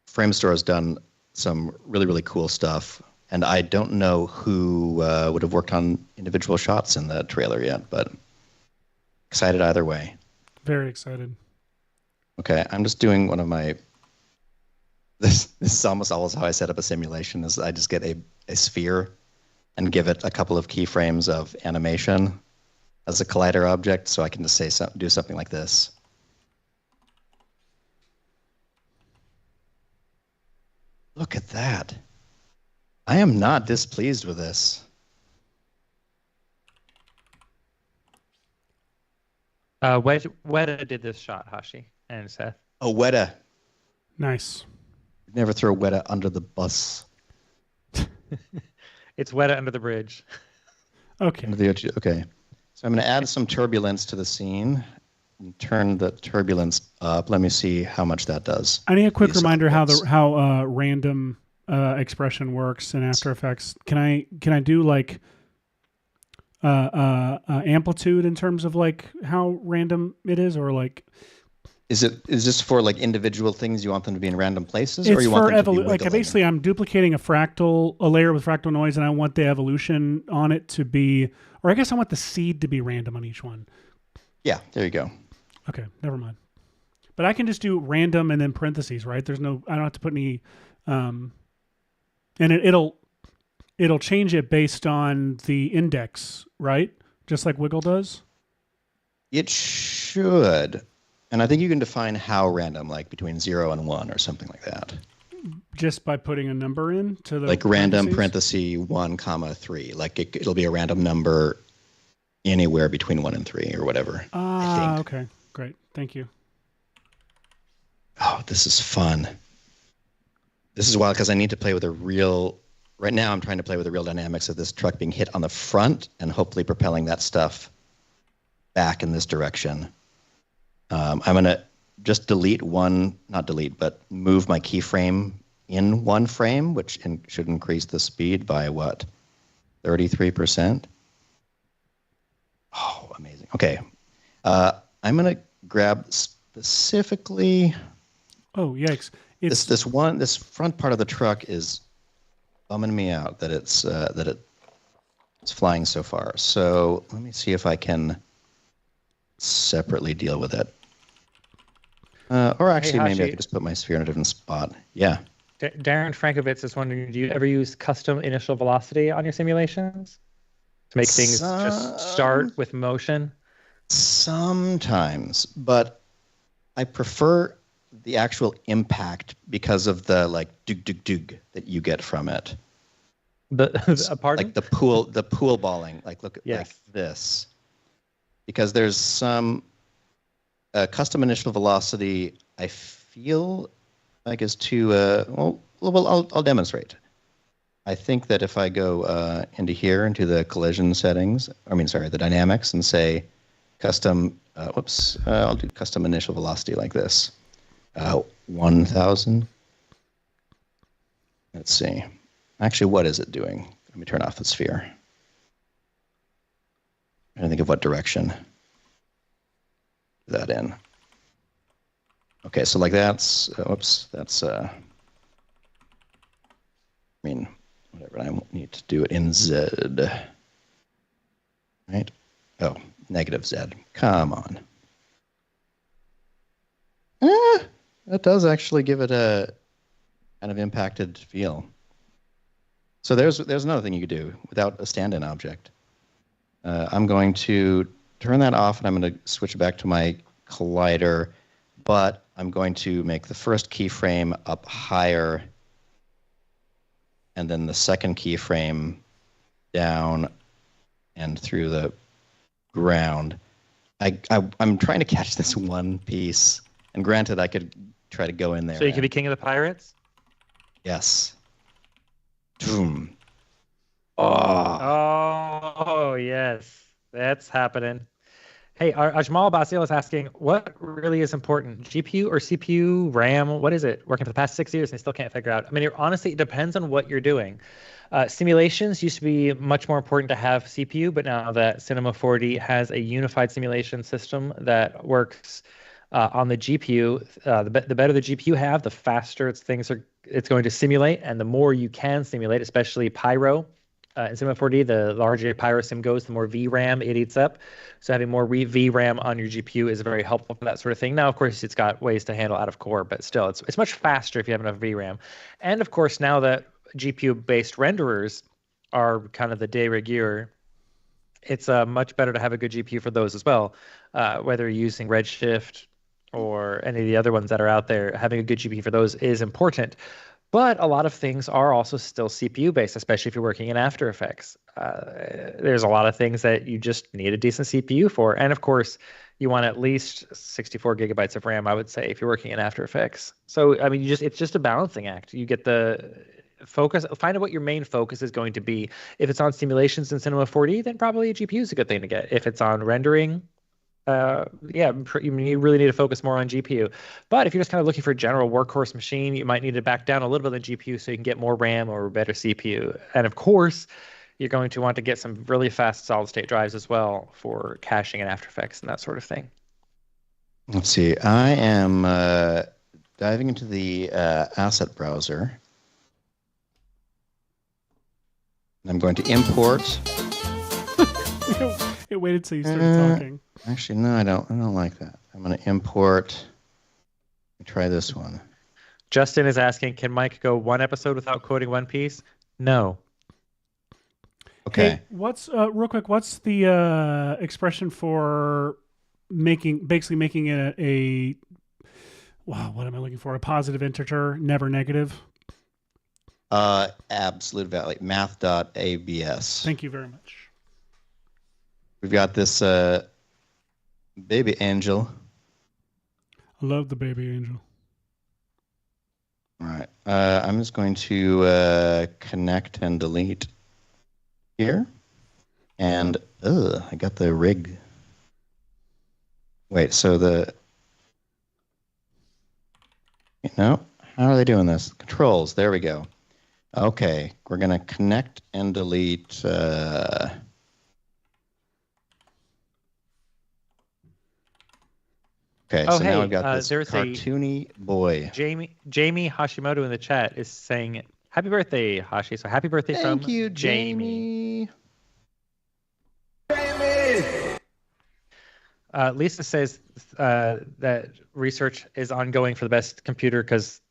Framestore has done some really, really cool stuff. And I don't know who would have worked on individual shots in the trailer yet, but excited either way. Very excited. Okay, I'm just doing one of my... This is almost always how I set up a simulation, is I just get a sphere and give it a couple of keyframes of animation as a collider object, so I can just do something like this. Look at that. I am not displeased with this. Weta did this shot, Hashi and Seth. Oh, Weta. Nice. Never throw Weta under the bus. It's Weta under the bridge. Okay. Okay. So I'm going to add some turbulence to the scene and turn the turbulence up. Let me see how much that does. I need a quick reminder how random expression works in After Effects. Can I do amplitude in terms of how random it is, or is this for individual things you want them to be in random places, it's or you want them to be wiggling? Basically I'm duplicating a layer with fractal noise, and I want the evolution on it to be, or I guess I want the seed to be random on each one. Yeah, there you go. Okay, never mind. But I can just do random and then parentheses, right? I don't have to put any, and it'll change it based on the index, right? Just like Wiggle does. It should. And I think you can define how random, like between 0 and 1 or something like that. Just by putting a number in to the like random parenthesis 1 comma 3. Like it'll be a random number anywhere between 1 and 3 or whatever. Ah, okay. Great. Thank you. Oh, this is fun. This is wild because I need to play with right now I'm trying to play with the real dynamics of this truck being hit on the front and hopefully propelling that stuff back in this direction. I'm going to just move my keyframe in one frame, which should increase the speed by what? 33%? Oh, amazing. Okay. I'm going to grab specifically... Oh, yikes. This front part of the truck is bumming me out that it's flying so far. So let me see if I can separately deal with it. Or actually, maybe I could just put my sphere in a different spot. Yeah. Darren Frankovitz is wondering, do you ever use custom initial velocity on your simulations to make things just start with motion? Sometimes, but I prefer the actual impact because of the like dug that you get from it. Pardon? Like the pool balling. Like look at like this, because there's some custom initial velocity. I feel like is too. Well, I'll demonstrate. I think that if I go into the collision settings, the dynamics, and say custom. I'll do custom initial velocity like this. 1,000. Let's see. Actually, what is it doing? Let me turn off the sphere. I'm trying to think of what direction that in. Okay, so like that's whatever. I need to do it in Z. Right? Oh, negative Z. Come on. That does actually give it a kind of impacted feel. So there's another thing you could do without a stand-in object. I'm going to turn that off, and I'm going to switch back to my collider, but I'm going to make the first keyframe up higher, and then the second keyframe down and through the ground. I'm trying to catch this one piece, and granted, I could try to go in there. So you could be king of the pirates? Yes. Boom. Oh, yes. That's happening. Hey, Ajmal Basil is asking, what really is important, GPU or CPU, RAM? What is it? Working for the past 6 years and I still can't figure out. Honestly, it depends on what you're doing. Simulations used to be much more important to have CPU, but now that Cinema 4D has a unified simulation system that works on the GPU, the better the GPU you have, the faster it's going to simulate, and the more you can simulate, especially Pyro. In Cinema 4D, the larger your Pyro sim goes, the more VRAM it eats up. So having more VRAM on your GPU is very helpful for that sort of thing. Now, of course, it's got ways to handle out of core, but still, it's much faster if you have enough VRAM. And of course, now that GPU-based renderers are kind of the de rigueur, it's much better to have a good GPU for those as well. Whether you're using Redshift or any of the other ones that are out there, having a good GPU for those is important. But a lot of things are also still CPU-based, especially if you're working in After Effects. There's a lot of things that you just need a decent CPU for. And of course, you want at least 64 gigabytes of RAM, I would say, if you're working in After Effects. So, it's just a balancing act. You get the focus, find out what your main focus is going to be. If it's on simulations in Cinema 4D, then probably a GPU is a good thing to get. If it's on rendering, you really need to focus more on GPU. But if you're just kind of looking for a general workhorse machine, you might need to back down a little bit on the GPU so you can get more RAM or a better CPU. And of course, you're going to want to get some really fast solid-state drives as well for caching and After Effects and that sort of thing. Let's see. I am diving into the asset browser. I'm going to import. It waited till you started talking. Actually, no, I don't like that. I'm going to import. Let me try this one. Justin is asking, can Mike go one episode without quoting One Piece? No. Okay. Hey, what's real quick? What's the expression for basically making it a wow? What am I looking for? A positive integer, never negative. Absolute value. Math.abs. Thank you very much. We've got this baby angel. I love the baby angel. All right. I'm just going to connect and delete here. And I got the rig. Wait, so how are they doing this? Controls, there we go. Okay, we're going to connect and delete. Okay, Oh, so hey, now I've got this there's cartoony boy. Jamie Hashimoto in the chat is saying, happy birthday, Hashi. So happy birthday Thank from you, Jamie. Jamie. Lisa says that research is ongoing for the best computer because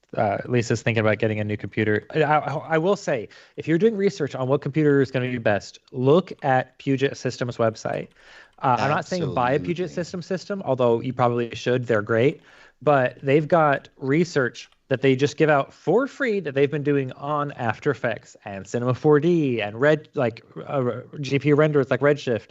Lisa's thinking about getting a new computer. I will say, if you're doing research on what computer is going to be best, look at Puget Systems website. I'm not saying buy a Puget system, although you probably should. They're great. But they've got research that they just give out for free that they've been doing on After Effects and Cinema 4D and GPU renderers like Redshift.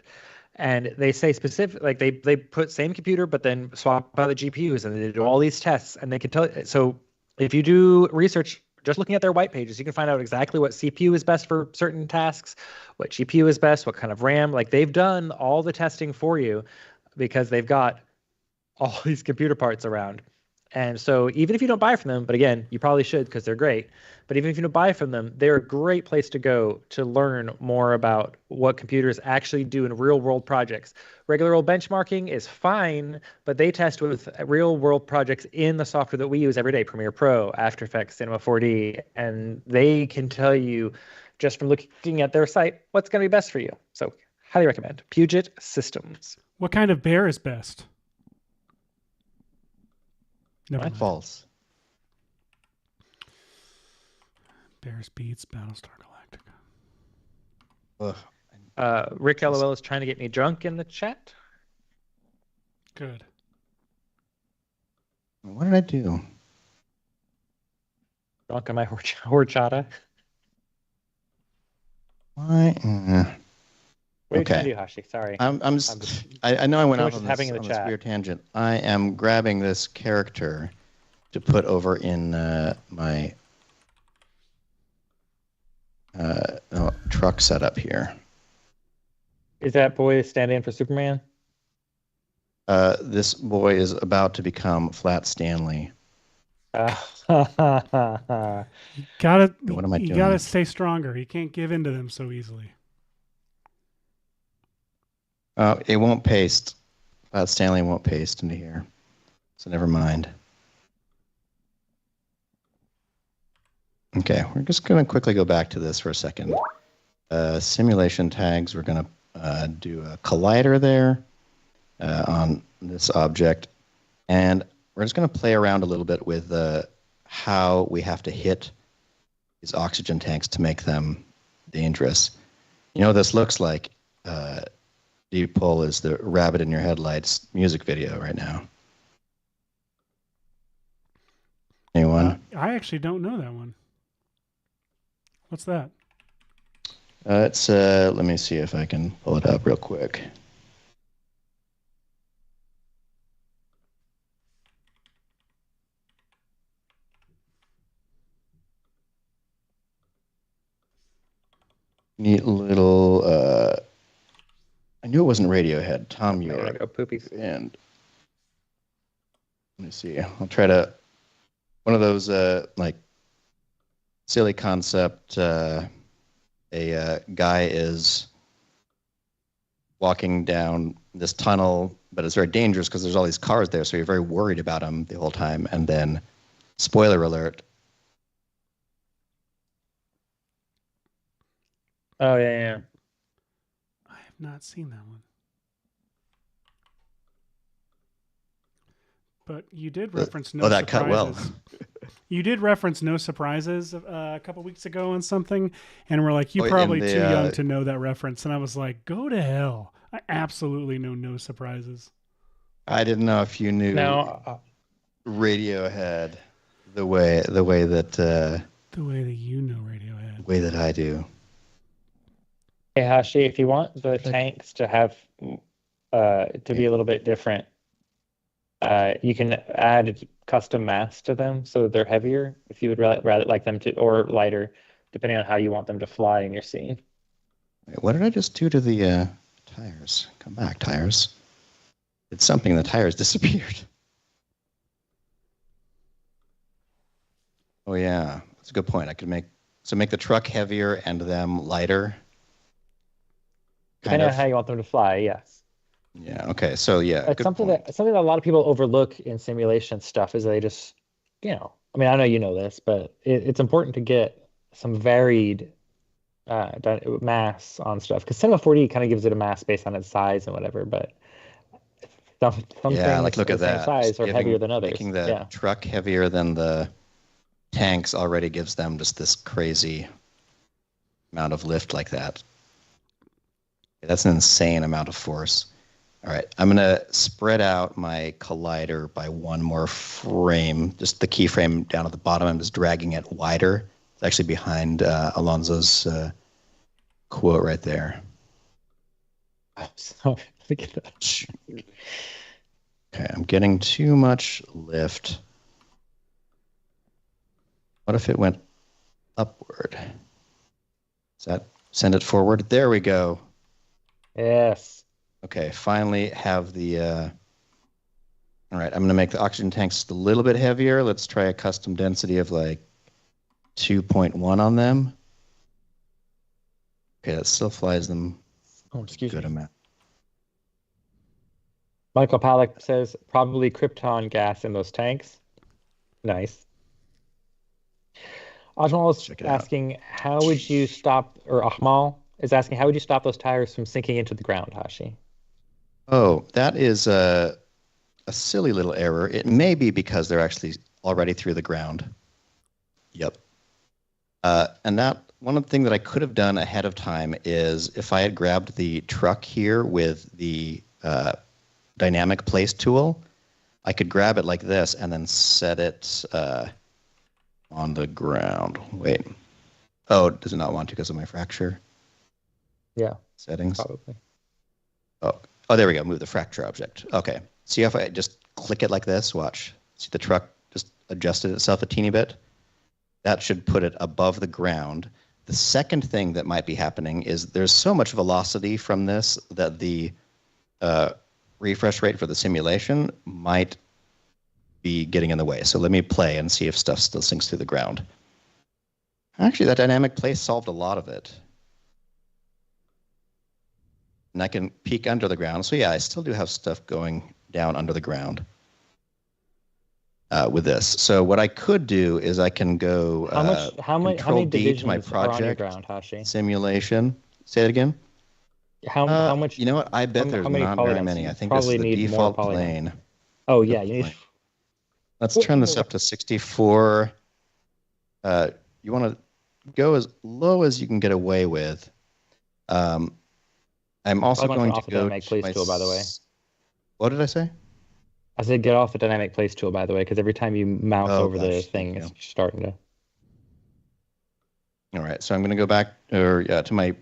And they say specific, like they put same computer, but then swap out the GPUs, and they do all these tests, and they can tell. So if you do research, just looking at their white pages, you can find out exactly what CPU is best for certain tasks, what GPU is best, what kind of RAM. Like they've done all the testing for you because they've got all these computer parts around. And so even if you don't buy from them, but again, you probably should because they're great. But even if you don't buy from them, they're a great place to go to learn more about what computers actually do in real world projects. Regular old benchmarking is fine, but they test with real world projects in the software that we use every day, Premiere Pro, After Effects, Cinema 4D, and they can tell you just from looking at their site what's going to be best for you. So highly recommend Puget Systems. What kind of bear is best? Never mind. False. Bears beats Battlestar Galactica. Rick LOL is trying to get me drunk in the chat. Good. What did I do? Drunk on my horchata. Why? What are you trying Okay. to do, Hashi? Sorry. I know I went off on having in the this chat. weird tangent. I am grabbing this character to put over in my truck setup here. Is that boy standing in for Superman? This boy is about to become Flat Stanley. Gotta, What am I you doing? gotta stay stronger. You can't give in to them so easily. It won't paste. Flat Stanley won't paste into here. So never mind. Okay, we're just going to quickly go back to this for a second. Simulation tags, we're going to do a collider there on this object. And we're just going to play around a little bit with how we have to hit these oxygen tanks to make them dangerous. You know what this looks like? Deep Pull is the Rabbit in Your Headlights music video right now. Anyone? I actually don't know that one. What's that? It's let me see if I can pull it up real quick. Neat little I knew it wasn't Radiohead. Tom York. Go poopies. And let me see. I'll try to one of those like silly concept. A guy is walking down this tunnel, but it's very dangerous because there's all these cars there, so you're very worried about him the whole time. And then, spoiler alert. Oh yeah. I have not seen that one. But you did reference no Oh, that surprises. cut well. You did reference no surprises a couple weeks ago on something, and we're like, you're Oh, in probably the, too young to know that reference. And I was like, go to hell. I absolutely know no surprises. I didn't know if you knew No, Radiohead the way that The way that you know Radiohead. way that I do. hey Hashi, if you want the tanks to have to be a little bit different, you can add custom mass to them so that they're heavier if you would rather like them to, or lighter, depending on how you want them to fly in your scene. Wait, what did I just do to the tires? Come back, tires. It's something. The tires disappeared. Oh yeah, that's a good point. I could make the truck heavier and them lighter. Depending on how you want them to fly, yes. Yeah. Okay. So yeah, It's good something point. that a lot of people overlook in simulation stuff is they just, I mean, I know you know this, but it's important to get some varied mass on stuff because Cinema 4D kind of gives it a mass based on its size and whatever, but some Yeah, things like look the at same that. size Just are heavier than others. Making the Yeah. truck heavier than the tanks already gives them just this crazy amount of lift like that. That's an insane amount of force. All right, I'm gonna spread out my collider by one more frame. Just the keyframe down at the bottom. I'm just dragging it wider. It's actually behind Alonso's quote right there. So look at that. Okay, I'm getting too much lift. What if it went upward? Does that send it forward? There we go. Yes. Okay, finally have the... All right, I'm going to make the oxygen tanks just a little bit heavier. Let's try a custom density of like 2.1 on them. Okay, that still flies them Oh, excuse good me. amount. Michael Palak says probably krypton gas in those tanks. Nice. Ajmal is Check it out. asking, how would you stop, or Ahmal is asking, how would you stop those tires from sinking into the ground, Hashi? Oh, that is a silly little error. It may be because they're actually already through the ground. Yep. And that one of the things that I could have done ahead of time is if I had grabbed the truck here with the dynamic place tool, I could grab it like this and then set it on the ground. Wait. Oh, does it not want to because of my fracture? Yeah, Settings. probably. Oh, there we go. Move the fracture object. Okay. See if I just click it like this? Watch. See the truck just adjusted itself a teeny bit? That should put it above the ground. The second thing that might be happening is there's so much velocity from this that the refresh rate for the simulation might be getting in the way. So let me play and see if stuff still sinks through the ground. Actually, that dynamic place solved a lot of it. And I can peek under the ground. So yeah, I still do have stuff going down under the ground with this. So what I could do is I can go How many Control D divisions to my are on your project ground, Hashi? simulation. Say it again. How much? You know what? I bet there's how many not very polygons? many. You I think this is probably the need more default polygons. plane. Oh yeah, you need. Plane. Let's turn this up to 64. You want to go as low as you can get away with. I'm also Probably going off to the go dynamic to place my tool, by the way. What did I say? I said get off the dynamic place tool, by the way, because every time you mouse Oh, over the gosh, thing, thank it's you. starting to. All right, so I'm going to go back to my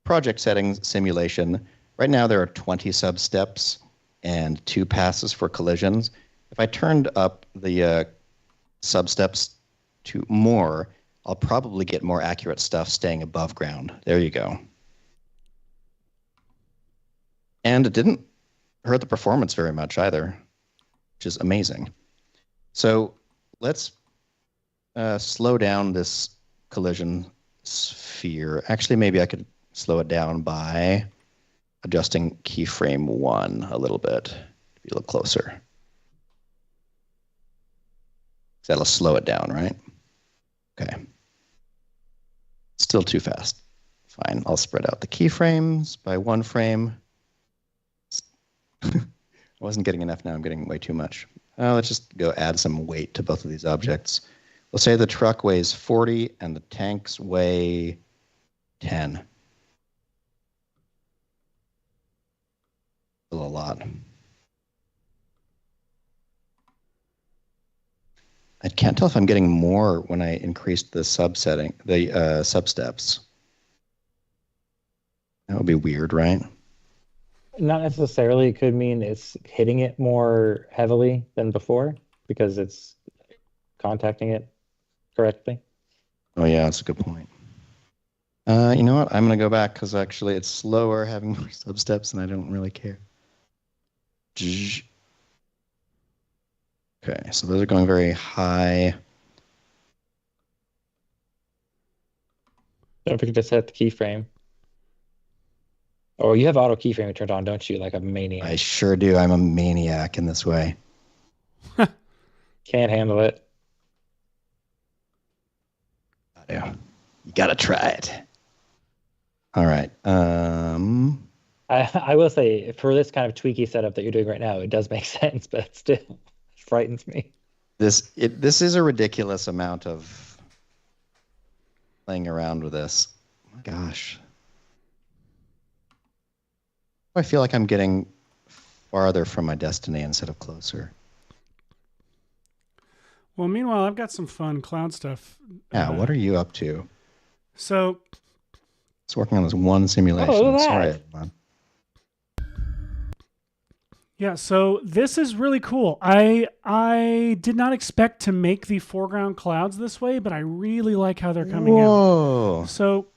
project settings simulation. Right now there are 20 sub-steps and 2 passes for collisions. If I turned up the sub-steps to more, I'll probably get more accurate stuff staying above ground. There you go. And it didn't hurt the performance very much either, which is amazing. So let's slow down this collision sphere. Actually, maybe I could slow it down by adjusting keyframe 1 a little bit to be a little closer. That'll slow it down, right? Okay. Still too fast. Fine, I'll spread out the keyframes by 1 frame. I wasn't getting enough now, I'm getting way too much. Let's just go add some weight to both of these objects. We'll say the truck weighs 40 and the tanks weigh 10. Still a lot. I can't tell if I'm getting more when I increased the substeps. That would be weird, right? Not necessarily. It could mean it's hitting it more heavily than before because it's contacting it correctly. Oh yeah, that's a good point. You know what? I'm going to go back because actually it's slower having more substeps and I don't really care. Okay, so those are going very high. Don't forget to set the keyframe. Oh, you have auto keyframe turned on, don't you? Like a maniac. I sure do. I'm a maniac in this way. Can't handle it. I do. You got to try it. All right. I will say, for this kind of tweaky setup that you're doing right now, it does make sense, but it still frightens me. This is a ridiculous amount of playing around with this. Oh my gosh. I feel like I'm getting farther from my destiny instead of closer. Well, meanwhile, I've got some fun cloud stuff. Yeah, what are you up to? So, It's working on this one simulation. Oh, look at Sorry, that. everyone. yeah, so this is really cool. I did not expect to make the foreground clouds this way, but I really like how they're coming out. Whoa. So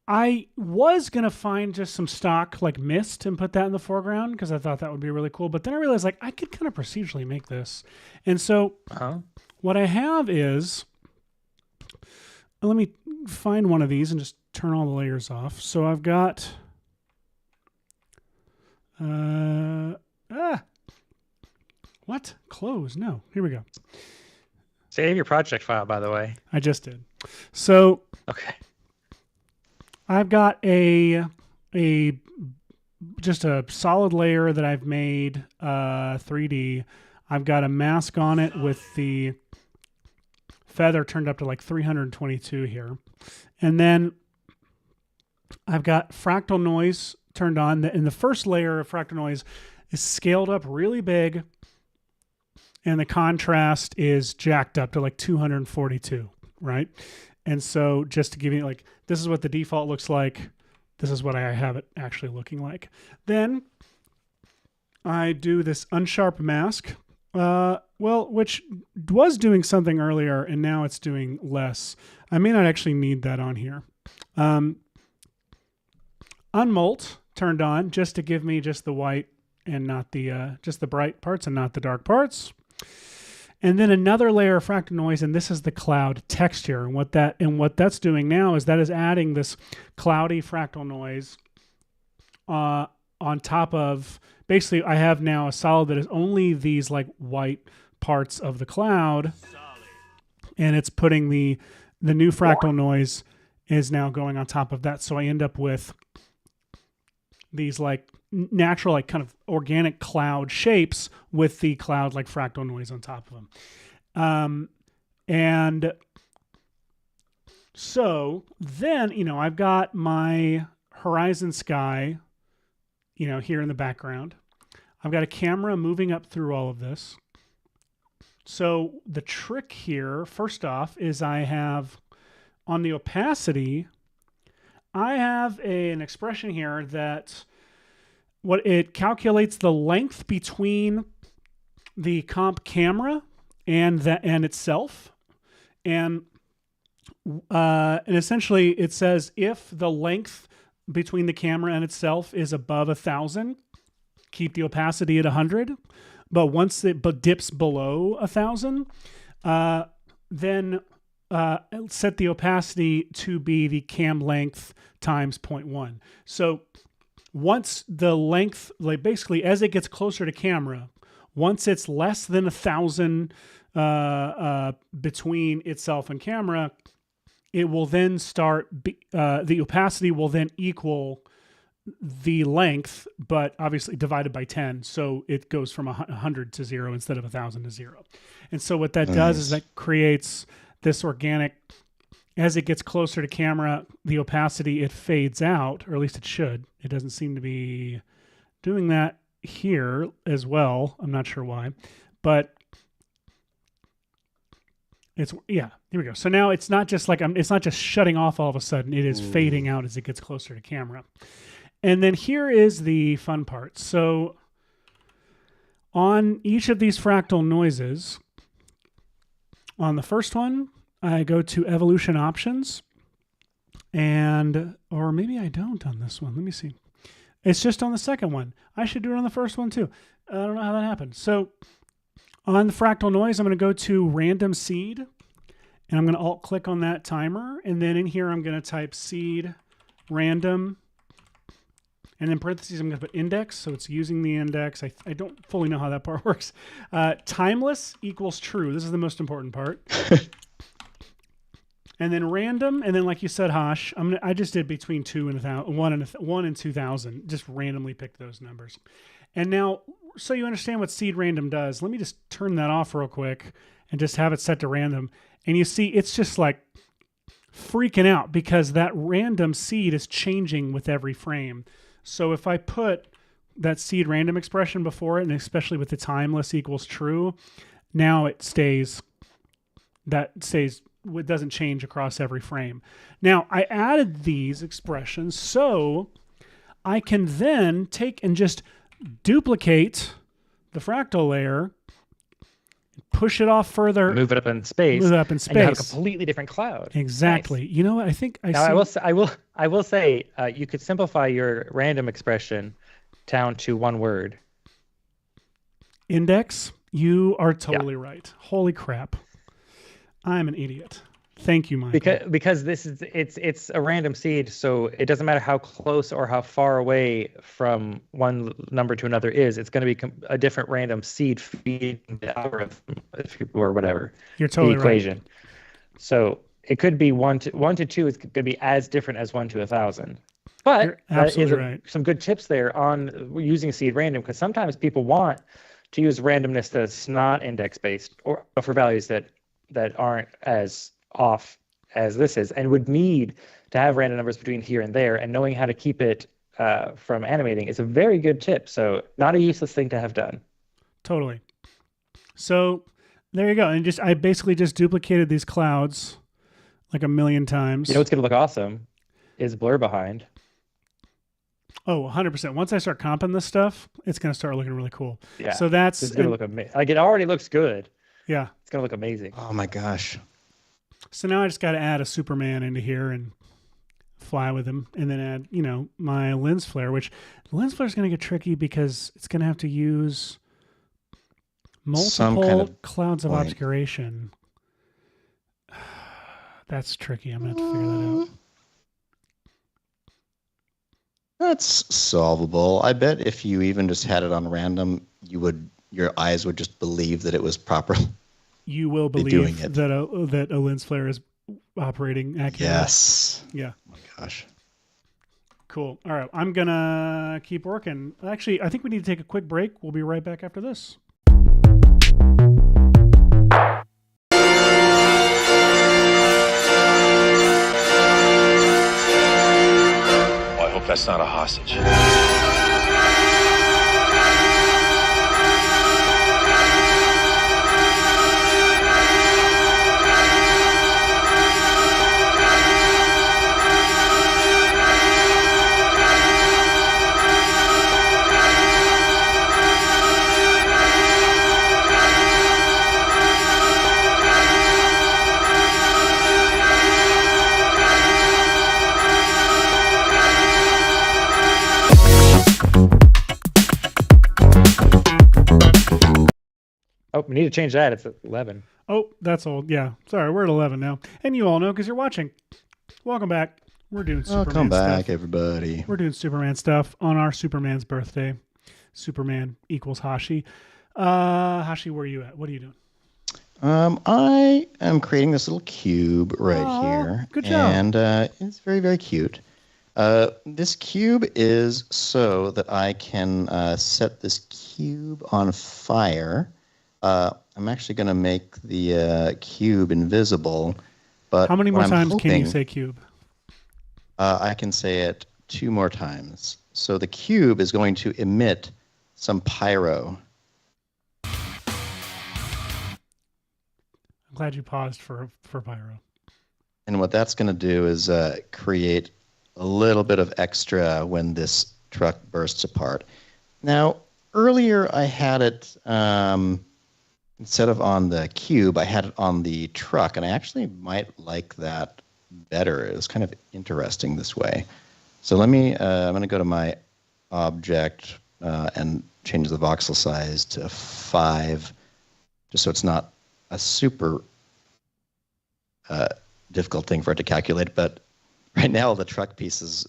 I was going to find just some stock like mist and put that in the foreground because I thought that would be really cool. But then I realized like I could kind of procedurally make this. And so what I have is, let me find one of these and just turn all the layers off. So I've got, what? Close? No, here we go. Save your project file, by the way. I just did. So Okay. I've got just a solid layer that I've made 3D. I've got a mask on it with the feather turned up to like 322 here. And then I've got fractal noise turned on. And the first layer of fractal noise is scaled up really big. And the contrast is jacked up to like 242, right? And so just to give you like, this is what the default looks like. This is what I have it actually looking like. Then I do this unsharp mask, which was doing something earlier and now it's doing less. I may not actually need that on here. Unmult turned on just to give me just the white and not the, just the bright parts and not the dark parts. And then another layer of fractal noise, and this is the cloud texture. And what that's doing now is that is adding this cloudy fractal noise on top of, basically I have now a solid that is only these like white parts of the cloud. And it's putting the new fractal noise is now going on top of that. So I end up with these like natural, like kind of organic cloud shapes with the cloud like fractal noise on top of them. And so then, I've got my horizon sky, here in the background. I've got a camera moving up through all of this. So the trick here, first off, is I have on the opacity, I have an expression here that what it calculates the length between the comp camera and itself, and essentially it says if the length between the camera and itself is above 1,000, keep the opacity at 100. But once it dips below 1,000, then set the opacity to be the cam length times 0.1. So once the length, like basically as it gets closer to camera, once it's less than 1,000 between itself and camera, it will then start, the opacity will then equal the length, but obviously divided by 10. So it goes from 100 to 0 instead of 1,000 to 0. And so what that does is that creates this organic, as it gets closer to camera, the opacity, it fades out, or at least it should. It doesn't seem to be doing that here as well. I'm not sure why, but here we go. So now it's not just like it's not just shutting off all of a sudden. It is fading out as it gets closer to camera. And then here is the fun part. So on each of these fractal noises, on the first one, I go to evolution options, or maybe I don't on this one. Let me see. It's just on the second one. I should do it on the first one too. I don't know how that happened. So on the fractal noise, I'm going to go to random seed, and I'm going to alt click on that timer. And then in here, I'm going to type seed random, and in parentheses, I'm going to put index. So it's using the index. I don't fully know how that part works. Timeless equals true. This is the most important part. And then random, and then like you said, Hosh, I just did between 2 and 1,000, 1 and 2,000. Just randomly picked those numbers. And now, so you understand what seed random does, let me just turn that off real quick and just have it set to random. And you see, it's just like freaking out because that random seed is changing with every frame. So if I put that seed random expression before it, and especially with the timeless equals true, now it stays, it doesn't change across every frame. Now, I added these expressions so I can then take and just duplicate the fractal layer, push it off further, move it up in space, and you have a completely different cloud. Exactly. Nice. You know what? I think I will say you could simplify your random expression down to one word. Index. You are totally right. Holy crap. I'm an idiot. Thank you, Michael. Because this is it's a random seed, so it doesn't matter how close or how far away from one number to another is. It's going to be a different random seed feeding the algorithm, or whatever. You're totally the equation. Right. So it could be 1 to 2 is going to be as different as 1 to 1,000. But you're absolutely right. Some good tips there on using seed random, because sometimes people want to use randomness that's not index based or for values that aren't as off as this is, and would need to have random numbers between here and there, and knowing how to keep it from animating is a very good tip. So not a useless thing to have done. Totally. So there you go. And I basically just duplicated these clouds like a million times. You know what's going to look awesome is blur behind. Oh, 100%. Once I start comping this stuff, it's going to start looking really cool. Yeah. So it's going to look amazing. Like, it already looks good. Yeah. It's going to look amazing. Oh my gosh. So now I just got to add a Superman into here and fly with him, and then add, my lens flare, which the lens flare is going to get tricky because it's going to have to use multiple clouds of obscuration. That's tricky. I'm going to have to figure that out. That's solvable. I bet if you even just had it on random, your eyes would just believe that it was proper. You will believe that a lens flare is operating accurately. Yes. Yeah. Oh my gosh. Cool. All right. I'm going to keep working. Actually, I think we need to take a quick break. We'll be right back after this. I hope that's not a hostage. Oh, we need to change that. It's at 11. Oh, that's old. Yeah. Sorry, we're at 11 now. And you all know because you're watching. Welcome back. We're doing Superman Welcome back, stuff. everybody. We're doing Superman stuff on our Superman's birthday. Superman equals Hashi. Hashi, where are you at? What are you doing? I am creating this little cube right here. Good job. And it's very, very cute. This cube is so that I can set this cube on fire. I'm actually going to make the cube invisible. But how many more what I'm times can you hoping- say cube? I can say it 2 more times. So the cube is going to emit some pyro. I'm glad you paused for pyro. And what that's going to do is create a little bit of extra when this truck bursts apart. Now, earlier I had it, instead of on the cube, I had it on the truck, and I actually might like that better. It was kind of interesting this way. So let me, I'm going to go to my object and change the voxel size to 5, just so it's not a super difficult thing for it to calculate. But right now, the truck pieces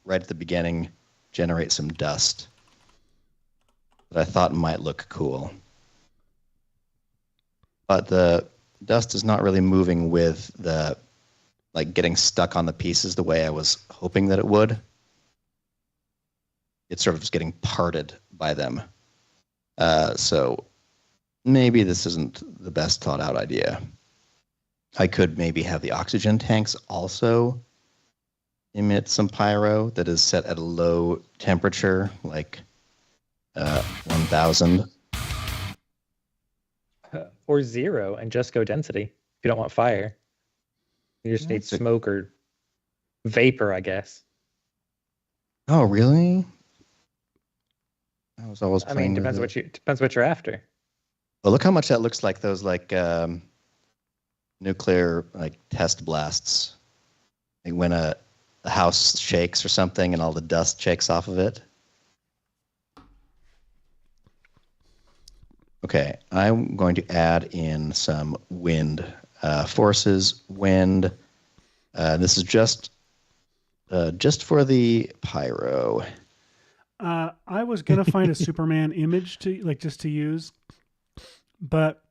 right at the beginning generate some dust that I thought might look cool. But the dust is not really moving with the, like, getting stuck on the pieces the way I was hoping that it would. It's sort of just getting parted by them. So maybe this isn't the best thought out idea. I could maybe have the oxygen tanks also emit some pyro that is set at a low temperature, like 1000. Or 0 and just go density if you don't want fire. You just need smoke or vapor, I guess. Oh, really? I was always I playing mean, with depends what you're after. Well, look how much that looks like those nuclear test blasts. Like when a house shakes or something and all the dust shakes off of it. Okay, I'm going to add in some wind forces. Wind. This is just for the pyro. I was gonna find a Superman image to just to use, but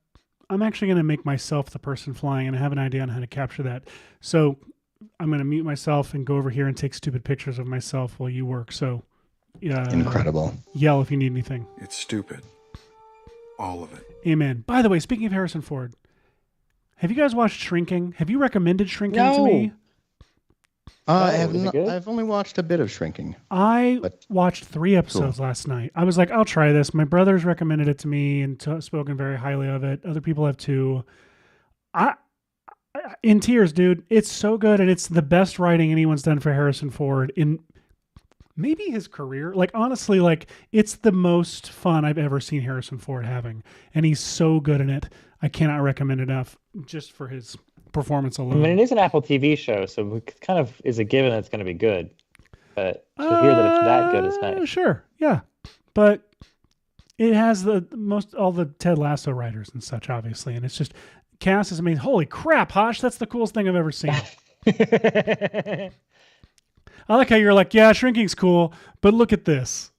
I'm actually gonna make myself the person flying, and I have an idea on how to capture that. So I'm gonna mute myself and go over here and take stupid pictures of myself while you work. So Incredible. Yell if you need anything. It's stupid. All of it. Amen. By the way, speaking of Harrison Ford, have you guys watched Shrinking? Have you recommended Shrinking to me? I have not, I've only watched a bit of Shrinking. I watched 3 episodes last night. I was like, I'll try this. My brothers recommended it to me and spoken very highly of it. Other people have too. I in tears, dude. It's so good, and it's the best writing anyone's done for Harrison Ford in maybe his career. Like, honestly, it's the most fun I've ever seen Harrison Ford having, and he's so good in it. I cannot recommend enough just for his performance alone. I mean, it is an Apple TV show, so it kind of is a given that it's going to be good. But to hear that it's that good is nice. Sure, yeah, but it has all the Ted Lasso writers and such, obviously, and it's just cast is amazing. Holy crap, Hosh, that's the coolest thing I've ever seen. I like how you're like, yeah, Shrinking's cool, but look at this.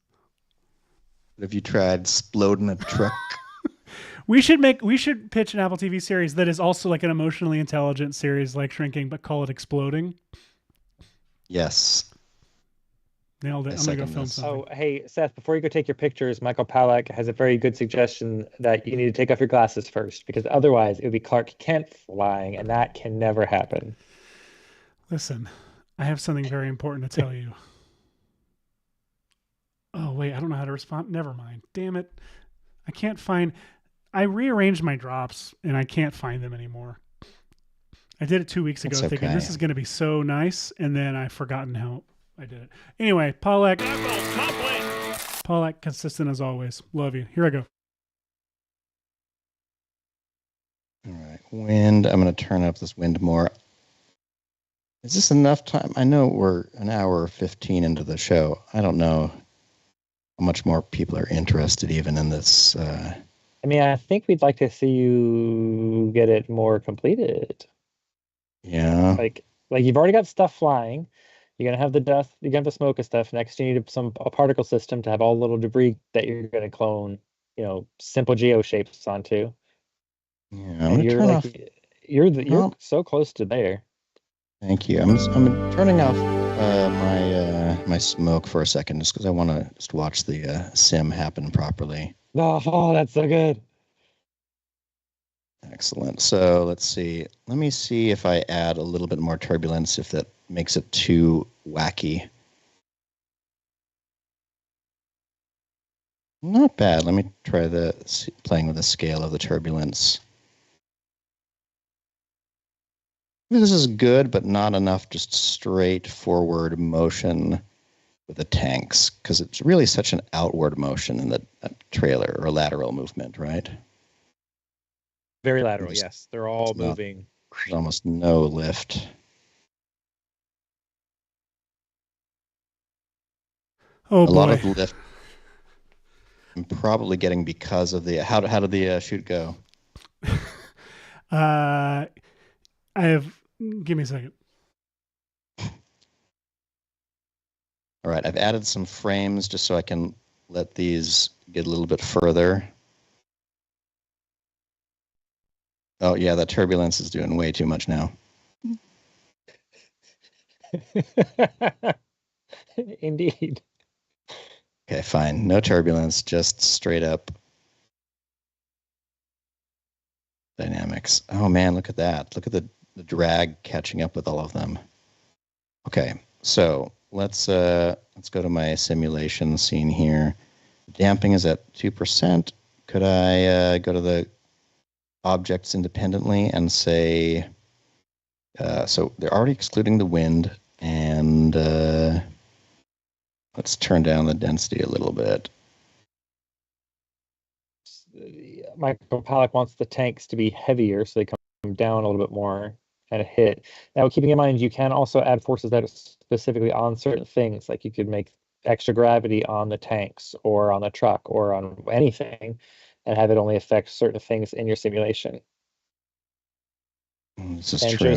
Have you tried exploding a truck? We should pitch an Apple TV series that is also like an emotionally intelligent series like Shrinking, but call it Exploding. Yes. Nailed it. I'm going to go film something. Oh, hey, Seth, before you go take your pictures, Michael Palak has a very good suggestion that you need to take off your glasses first, because otherwise it would be Clark Kent flying, and that can never happen. Listen, I have something very important to tell you. Oh, wait, I don't know how to respond. Never mind. Damn it. I rearranged my drops, and I can't find them anymore. I did it 2 weeks ago thinking this is going to be so nice, and then I've forgotten how I did it. Anyway, Paulek, consistent as always. Love you. Here I go. All right, wind. I'm going to turn up this wind more. Is this enough time? I know we're an hour 15 into the show. I don't know how much more people are interested even in this. I mean, I think we'd like to see you get it more completed. Yeah. Like you've already got stuff flying. You're gonna have the dust. You're gonna have the smoke and stuff. Next, you need a particle system to have all the little debris that you're gonna clone. Simple geo shapes onto. Yeah. I'm gonna turn off. You're so close to there. Thank you. I'm turning off my smoke for a second, just because I want to just watch the sim happen properly. Oh, that's so good. Excellent. So let's see. Let me see if I add a little bit more turbulence, if that makes it too wacky. Not bad. Let me try playing with the scale of the turbulence. This is good, but not enough just straightforward motion with the tanks, because it's really such an outward motion in the trailer, or lateral movement, right? Very lateral, yes. They're all moving. There's almost no lift. Oh, a boy. lot of lift I'm probably getting because of the... How did the shoot go? I have... Give me a second. All right, I've added some frames just so I can let these get a little bit further. Oh, yeah, that turbulence is doing way too much now. Indeed. Okay, fine. No turbulence, just straight up dynamics. Oh, man, look at that. Look at the drag catching up with all of them. Okay, so let's go to my simulation scene here. Damping is at 2%. Could I go to the objects independently and say, so they're already excluding the wind, and let's turn down the density a little bit. Michael Pollack wants the tanks to be heavier, so they come down a little bit more and hit. Now, keeping in mind, you can also add forces that are specifically on certain things, like you could make extra gravity on the tanks or on the truck or on anything, and have it only affect certain things in your simulation. This is true.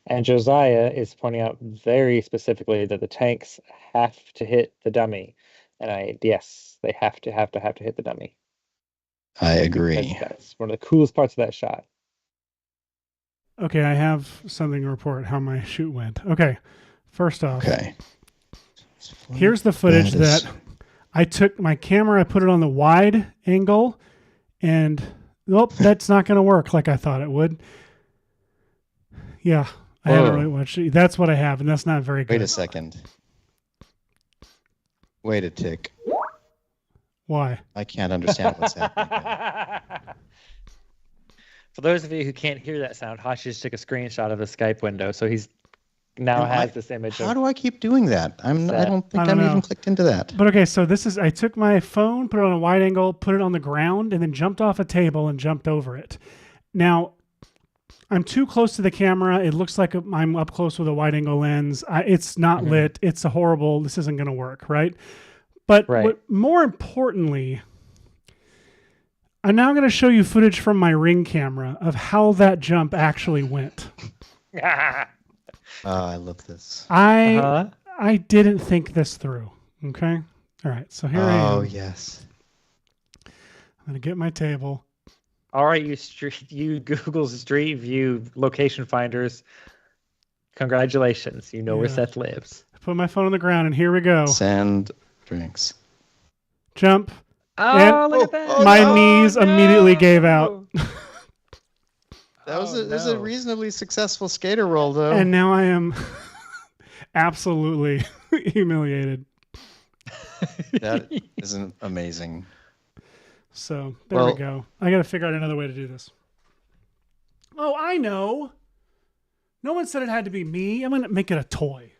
And Josiah is pointing out very specifically that the tanks have to hit the dummy. And yes, they have to hit the dummy. I agree. That's one of the coolest parts of that shot. Okay, I have something to report how my shoot went. Okay, first off, here's the footage that I took my camera, I put it on the wide angle, and nope, that's not going to work like I thought it would. Yeah, I haven't really watched it. That's what I have, and that's not very good. Wait a second. Wait a tick. Why? I can't understand what's happening. For those of you who can't hear that sound, Hashi just took a screenshot of the Skype window, so he's now has this image. How do I keep doing that? I don't think I'm even clicked into that. But okay, so I took my phone, put it on a wide angle, put it on the ground, and then jumped off a table and jumped over it. Now, I'm too close to the camera. It looks like I'm up close with a wide angle lens. It's not lit. It's this isn't going to work, right? But more importantly, I'm now going to show you footage from my Ring camera of how that jump actually went. I love this. I didn't think this through. Okay? All right, so here I am. Oh, yes. I'm going to get my table. All right, you Google Street View location finders. Congratulations. You know where Seth lives. I put my phone on the ground, and here we go. Send drinks. Jump. Oh, look at that. My knees immediately gave out. That was a reasonably successful skater roll, though. And now I am absolutely humiliated. That isn't amazing. So there we go. I got to figure out another way to do this. Oh, I know. No one said it had to be me. I'm going to make it a toy.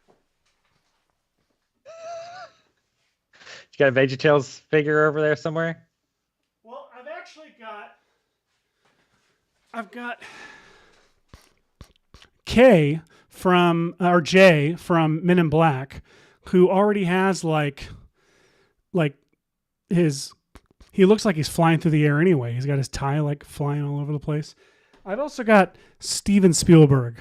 You got a VeggieTales figure over there somewhere? Well, I've got Jay from Men in Black, who already has he looks like he's flying through the air anyway. He's got his tie flying all over the place. I've also got Steven Spielberg.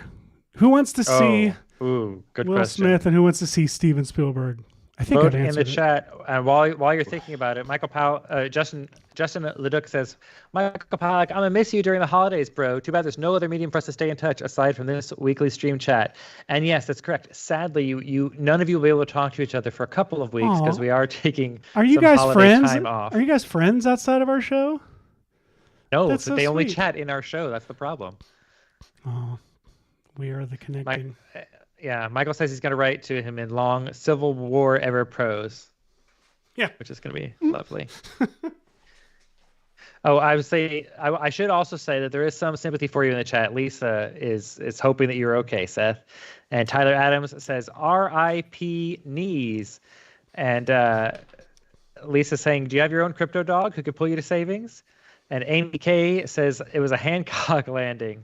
Who wants to see Will Smith, and who wants to see Steven Spielberg? I think Vote I've in the answered it. chat. And while you're thinking about it, Michael Powell, Justin Leduc says, Michael Powell, I'm gonna miss you during the holidays, bro. Too bad there's no other medium for us to stay in touch aside from this weekly stream chat. And yes, that's correct. Sadly, you none of you will be able to talk to each other for a couple of weeks because Aw. we are taking Are you some guys holiday friends? time off. Are you guys friends outside of our show? No, That's so they only sweet. chat in our show. That's the problem. Oh, we are the connecting. Yeah, Michael says he's going to write to him in long Civil War era prose. Yeah. Which is going to be lovely. Oh, I should also say that there is some sympathy for you in the chat. Lisa is hoping that you're okay, Seth. And Tyler Adams says, R.I.P. knees. And Lisa's saying, do you have your own crypto dog who could pull you to savings? And Amy K says, it was a Hancock landing.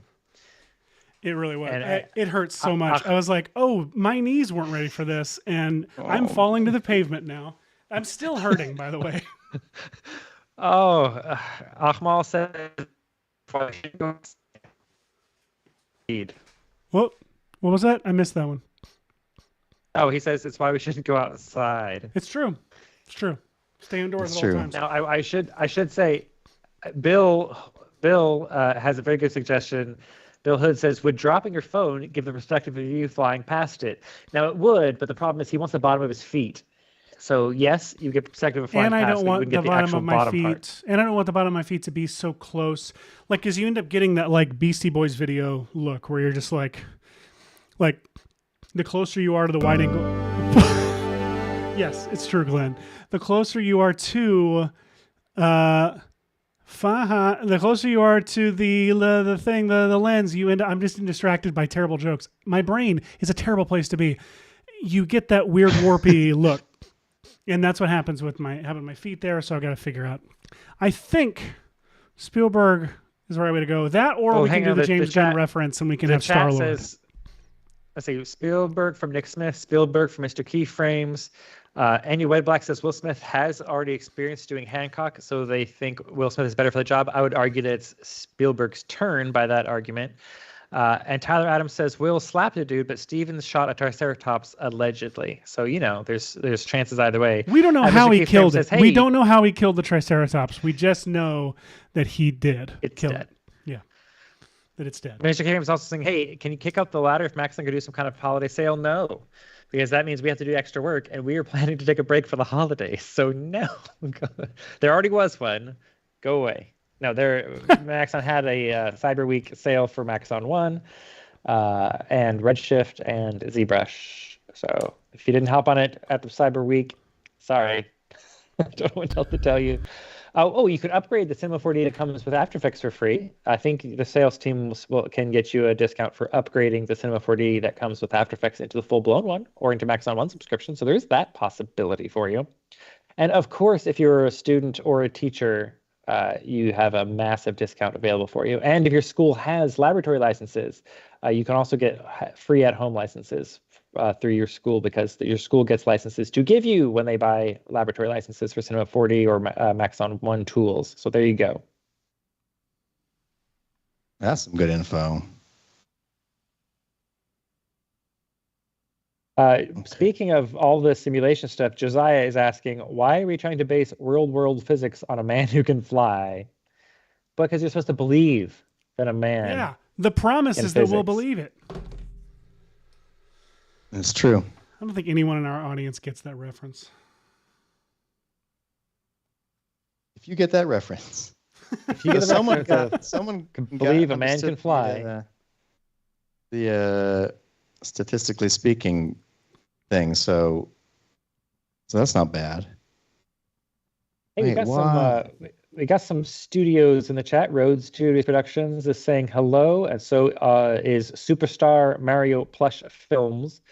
It really was. And it hurts so much. I was like, oh, my knees weren't ready for this, and I'm falling to the pavement now. I'm still hurting, by the way. Oh, Ahmal says, What was that? I missed that one. Oh, he says it's why we shouldn't go outside. It's true. It's true. Stay indoors at all times. Now, I should say, Bill has a very good suggestion. Bill Hood says, would dropping your phone give the perspective of you flying past it? Now, it would, but the problem is he wants the bottom of his feet. So, yes, you get perspective of flying And past I don't want the bottom of my feet. Part. And I don't want the bottom of my feet to be so close. Like, because you end up getting that, like, Beastie Boys video look where you're just like the closer you are to the wide angle. Yes, it's true, Glenn. The closer you are to the closer you are to the thing, the lens, you end up, I'm just distracted by terrible jokes. My brain is a terrible place to be. You get that weird warpy look. And that's what happens with having my feet there, so I've got to figure out. I think Spielberg is the right way to go. That or we can do the James Gunn reference and we can have Star-Lord. Let's see, Spielberg from Nick Smith, Spielberg from Mr. Keyframes. Andy Wedblack says Will Smith has already experienced doing Hancock, so they think Will Smith is better for the job. I would argue that it's Spielberg's turn by that argument. And Tyler Adams says Will slapped a dude, but Stevens shot a Triceratops allegedly. So there's chances either way. We don't know how he killed it. We don't know how he killed the Triceratops. We just know that he did. It's dead. Yeah, that it's dead. Mr. Keyframes is also saying, hey, can you kick up the ladder if Max can do some kind of holiday sale? No. Because that means we have to do extra work, and we are planning to take a break for the holidays. So no, there already was one. Go away. No, Maxon had a Cyber Week sale for Maxon One, and Redshift and ZBrush. So if you didn't hop on it at the Cyber Week, sorry, I don't know what else to tell you. Oh, you could upgrade the Cinema 4D that comes with After Effects for free. I think the sales team can get you a discount for upgrading the Cinema 4D that comes with After Effects into the full-blown one or into Maxon One subscription. So there is that possibility for you. And of course, if you're a student or a teacher, you have a massive discount available for you. And if your school has laboratory licenses, you can also get free at-home licenses through your school because your school gets licenses to give you when they buy laboratory licenses for Cinema 4D or Maxon One tools. So there you go. That's some good info. Speaking of all the simulation stuff, Josiah is asking, why are we trying to base real-world physics on a man who can fly? Because you're supposed to believe that a man. Yeah, the promise is that we'll believe it. It's true. I don't think anyone in our audience gets that reference. If you get that reference, if you get someone can believe a man can fly. The statistically speaking thing, so that's not bad. Hey, we got some studios in the chat. Rhodes Studios Productions is saying hello, and so is Superstar Mario Plush Films.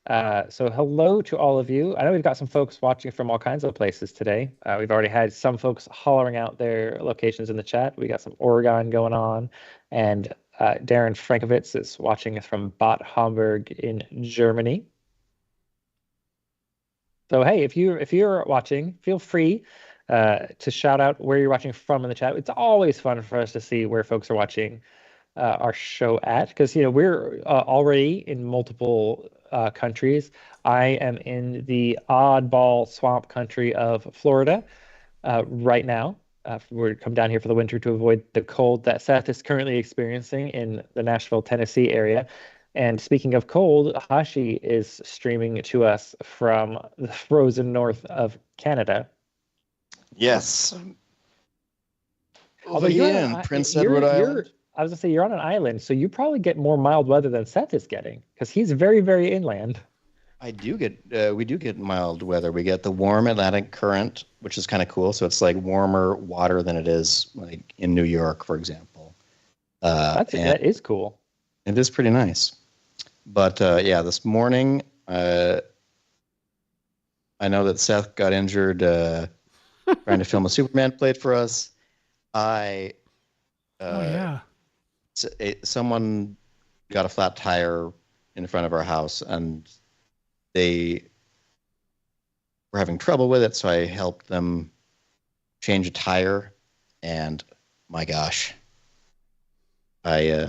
So hello to all of you. I know we've got some folks watching from all kinds of places today. We've already had some folks hollering out their locations in the chat. We got some Oregon going on, and Darren Frankovitz is watching from Bad Homburg in Germany. So hey, if you're watching, feel free to shout out where you're watching from in the chat. It's always fun for us to see where folks are watching our show at, because we're already in multiple countries. I am in the oddball swamp country of Florida right now. We're come down here for the winter to avoid the cold that Seth is currently experiencing in the Nashville, Tennessee area. And speaking of cold, Hashi is streaming to us from the frozen north of Canada. Yes. Although Over here in Prince Edward Island. I was gonna say you're on an island, so you probably get more mild weather than Seth is getting, because he's very, very inland. We do get mild weather. We get the warm Atlantic current, which is kind of cool. So it's like warmer water than it is like in New York, for example. That is cool. It is pretty nice. But yeah, this morning, I know that Seth got injured trying to film a Superman plate for us. Someone got a flat tire in front of our house, and they were having trouble with it, so I helped them change a tire, and my gosh, I'm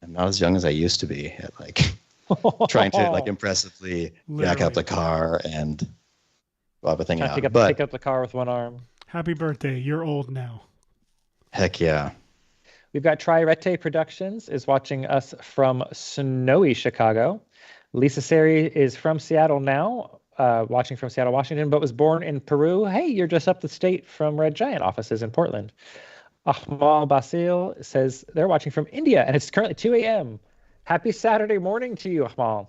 not as young as I used to be at like trying to like impressively back up the car and bob a thing out. Pick up the car with one arm. Happy birthday. You're old now. Heck yeah. We've got Tri-Rete Productions is watching us from snowy Chicago. Lisa Seri is from Seattle now, watching from Seattle, Washington, but was born in Peru. Hey, you're just up the state from Red Giant offices in Portland. Ahmal Basil says they're watching from India, and it's currently 2 a.m. Happy Saturday morning to you, Ahmal.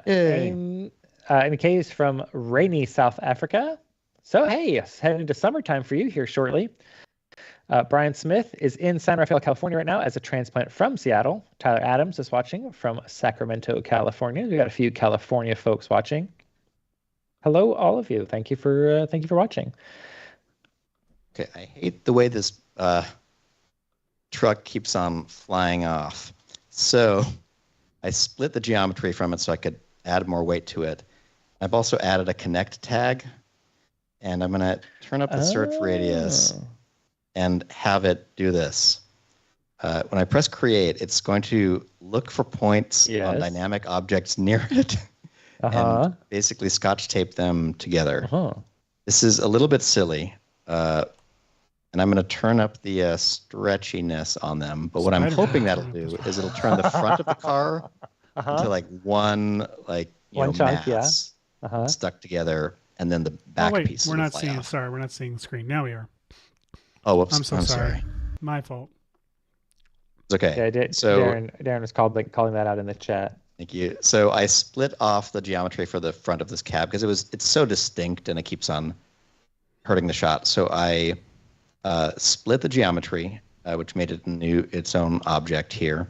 Amy Kay is from rainy South Africa. So, hey, it's heading into summertime for you here shortly. Brian Smith is in San Rafael, California right now as a transplant from Seattle. Tyler Adams is watching from Sacramento, California. We got a few California folks watching. Hello, all of you. Thank you for watching. Okay, I hate the way this truck keeps on flying off. So I split the geometry from it so I could add more weight to it. I've also added a connect tag, and I'm going to turn up the search radius and have it do this. When I press create, it's going to look for points on dynamic objects near it and basically scotch tape them together. This is a little bit silly, and I'm going to turn up the stretchiness on them. But what I'm hoping that'll do is it'll turn the front of the car into like one mass stuck together, and then the back piece. We're not seeing the screen. Now we are. Oh, whoops. I'm so sorry. My fault. It's okay. Yeah, Darren was calling that out in the chat. Thank you. So I split off the geometry for the front of this cab because it's so distinct and it keeps on hurting the shot. So I split the geometry, which made it its own object here,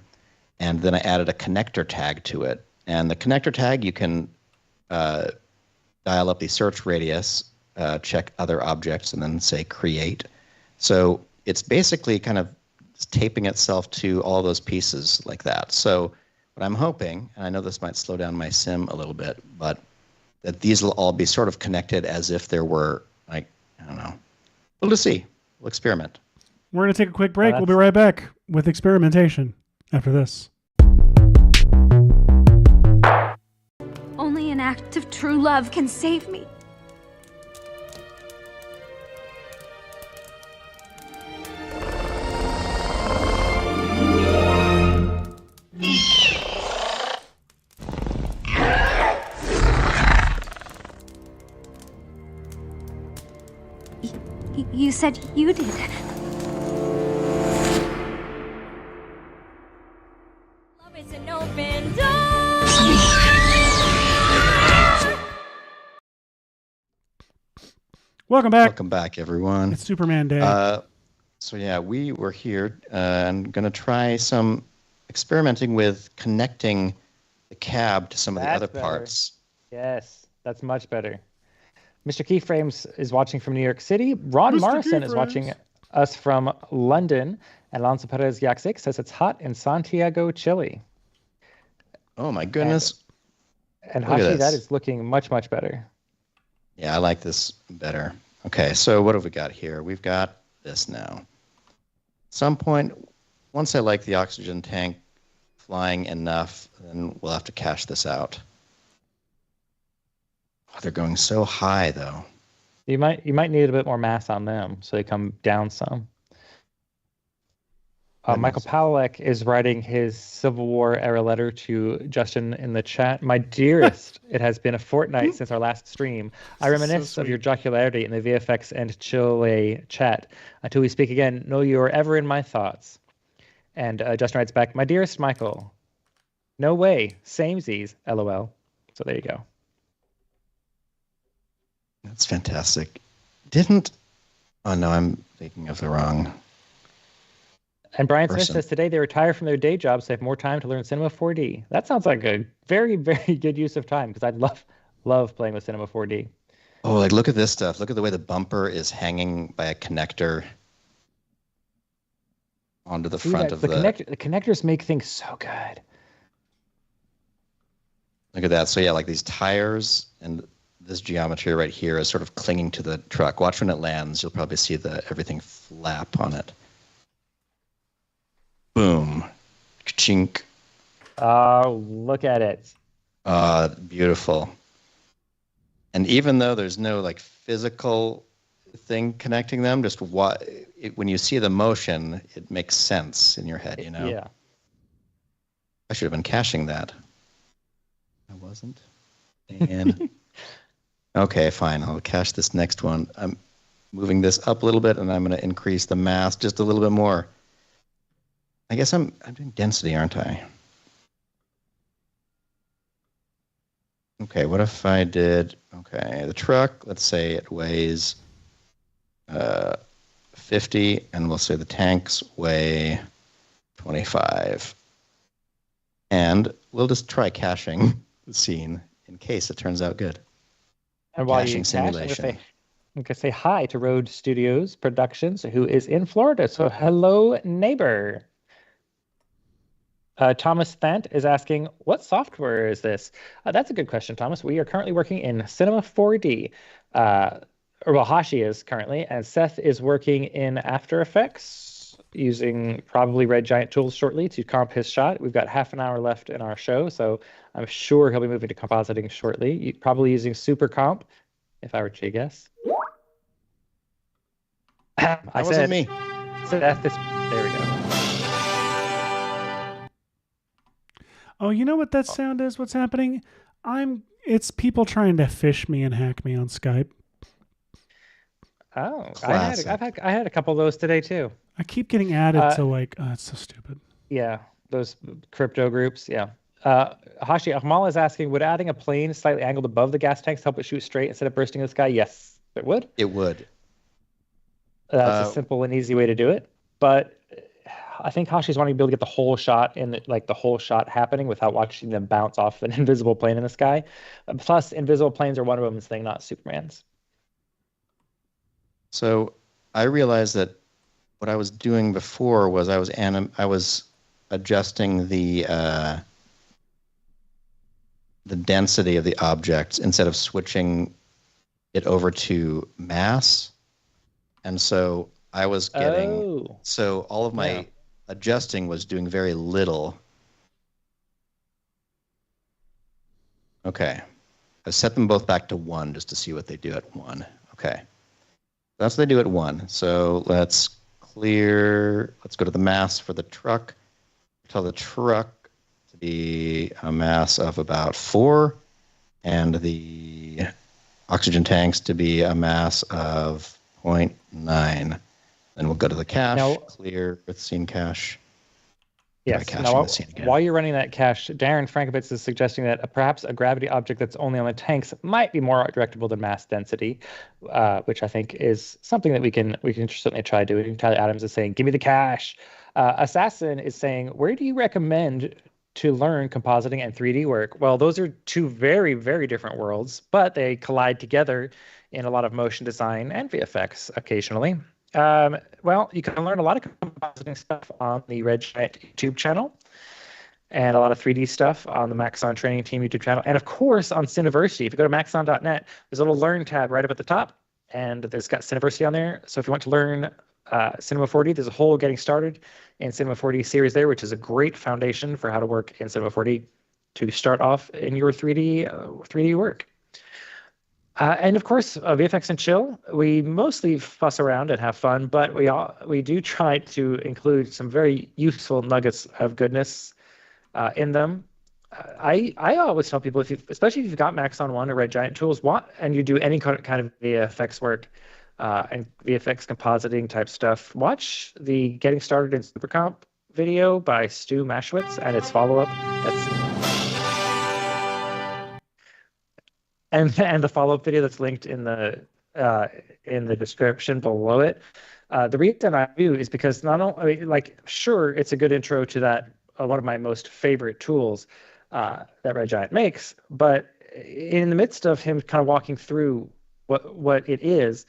and then I added a connector tag to it. And the connector tag, you can dial up the search radius, check other objects, and then say create. So it's basically kind of taping itself to all those pieces like that. So what I'm hoping, and I know this might slow down my sim a little bit, but that these will all be sort of connected as if there were, like, I don't know. We'll just see. We'll experiment. We're going to take a quick break. We'll be right back with experimentation after this. Only an act of true love can save me. You said you did. Love is an open door. Welcome back. Welcome back, everyone. It's Superman Day. So yeah, we were here and going to try some experimenting with connecting the cab to some of the other parts. Yes, that's much better. Mr. Keyframes is watching from New York City. Ron Morrison is watching us from London. And Alonso Perez Yaksik says it's hot in Santiago, Chile. Oh my goodness. And Hashi, that is looking much, much better. Yeah, I like this better. Okay, so what have we got here? We've got this now. At some point, once I like the oxygen tank flying enough, then we'll have to cash this out. Oh, they're going so high, though. You might need a bit more mass on them, so they come down some. Michael Pawlak is writing his Civil War era letter to Justin in the chat. My dearest, it has been a fortnight since our last stream. I reminisce of your jocularity in the VFX and Chill chat. Until we speak again, know you are ever in my thoughts. And Justin writes back, my dearest Michael, no way, samesies, LOL. So there you go. That's fantastic. Oh no, I'm thinking of the wrong. And Brian Smith says today they retire from their day jobs so they have more time to learn Cinema 4D. That sounds like a very, very good use of time because I love playing with Cinema 4D. Oh, like look at this stuff. Look at the way the bumper is hanging by a connector onto the front of the connectors make things so good. Look at that. So yeah, like these tires and this geometry right here is sort of clinging to the truck. Watch when it lands. You'll probably see everything flap on it. Boom. Chink. Oh, look at it. Beautiful. And even though there's no like physical thing connecting them, just when you see the motion, it makes sense in your head, you know? Yeah. I should have been caching that. I wasn't. And okay, fine. I'll cache this next one. I'm moving this up a little bit, and I'm going to increase the mass just a little bit more. I guess I'm doing density, aren't I? Okay, what if I did, the truck, let's say it weighs 50, and we'll say the tanks weigh 25. And we'll just try caching the scene in case it turns out good. And while Caching you simulation. cache, I'm going to say hi to Road Studios Productions, who is in Florida. So hello, neighbor. Thomas Thant is asking, what software is this? That's a good question, Thomas. We are currently working in Cinema 4D. Hashi is currently, and Seth is working in After Effects using probably Red Giant tools shortly to comp his shot. We've got half an hour left in our show, so I'm sure he'll be moving to compositing shortly. Probably using Super Comp, if I were to guess. That wasn't me. Seth, there we go. Oh, you know what that sound is? What's happening? It's people trying to fish me and hack me on Skype. Oh, I had a couple of those today too. I keep getting added to it's so stupid. Yeah, those crypto groups. Yeah. Hashi Ahmal is asking, would adding a plane slightly angled above the gas tanks help it shoot straight instead of bursting in the sky? Yes, it would. It would. That's a simple and easy way to do it. But I think Hashi's wanting to be able to get the whole shot the whole shot happening without watching them bounce off an invisible plane in the sky. Plus, invisible planes are Wonder Woman's thing, not Superman's. So I realized that what I was doing before was I was adjusting the density of the objects instead of switching it over to mass. And so I was getting so all of my adjusting was doing very little. Okay. I set them both back to 1 just to see what they do at 1. Okay. That's what they do at 1. So let's go to the mass for the truck. Tell the truck to be a mass of about 4 and the oxygen tanks to be a mass of 0.9. Then we'll go to the cache, clear with scene cache. Yes. Now, while you're running that cache, Darren Frankovitz is suggesting that perhaps a gravity object that's only on the tanks might be more directable than mass density, which I think is something that we can certainly try doing. Tyler Adams is saying, "Give me the cache." Assassin is saying, "Where do you recommend to learn compositing and 3D work?" Well, those are two very, very different worlds, but they collide together in a lot of motion design and VFX occasionally. Well, you can learn a lot of compositing stuff on the Red Giant YouTube channel and a lot of 3D stuff on the Maxon Training Team YouTube channel. And of course, on Cineversity. If you go to maxon.net, there's a little Learn tab right up at the top, and there's got Cineversity on there. So if you want to learn Cinema 4D. There's a whole getting started in Cinema 4D series there, which is a great foundation for how to work in Cinema 4D to start off in your 3D work. And of course, VFX and Chill. We mostly fuss around and have fun, but we do try to include some very useful nuggets of goodness in them. I always tell people, especially if you've got Max on One or Red Giant tools, and you do any kind of VFX work and VFX compositing type stuff, watch the Getting Started in Supercomp video by Stu Maschwitz and its follow-up. And the follow-up video that's linked in the description below it. The reason I do is because not only, sure, it's a good intro to that, one of my most favorite tools that Red Giant makes, but in the midst of him kind of walking through what it is,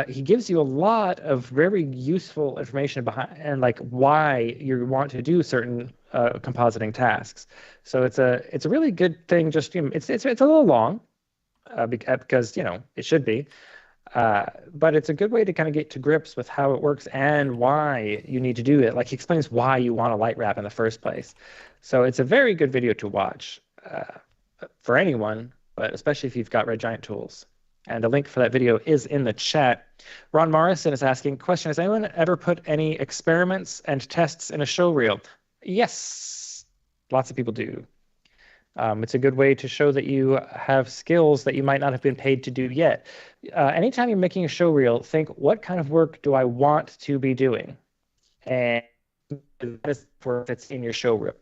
he gives you a lot of very useful information behind and why you want to do certain compositing tasks. So it's a really good thing. Just it's a little long. Because it should be, but it's a good way to kind of get to grips with how it works and why you need to do it. He explains why you want a light wrap in the first place. So it's a very good video to watch for anyone, but especially if you've got Red Giant tools. And the link for that video is in the chat. Ron Morrison is asking, question, has anyone ever put any experiments and tests in a show reel? Yes, lots of people do. It's a good way to show that you have skills that you might not have been paid to do yet. Anytime you're making a show reel, think, what kind of work do I want to be doing? And that is where it's in your show reel.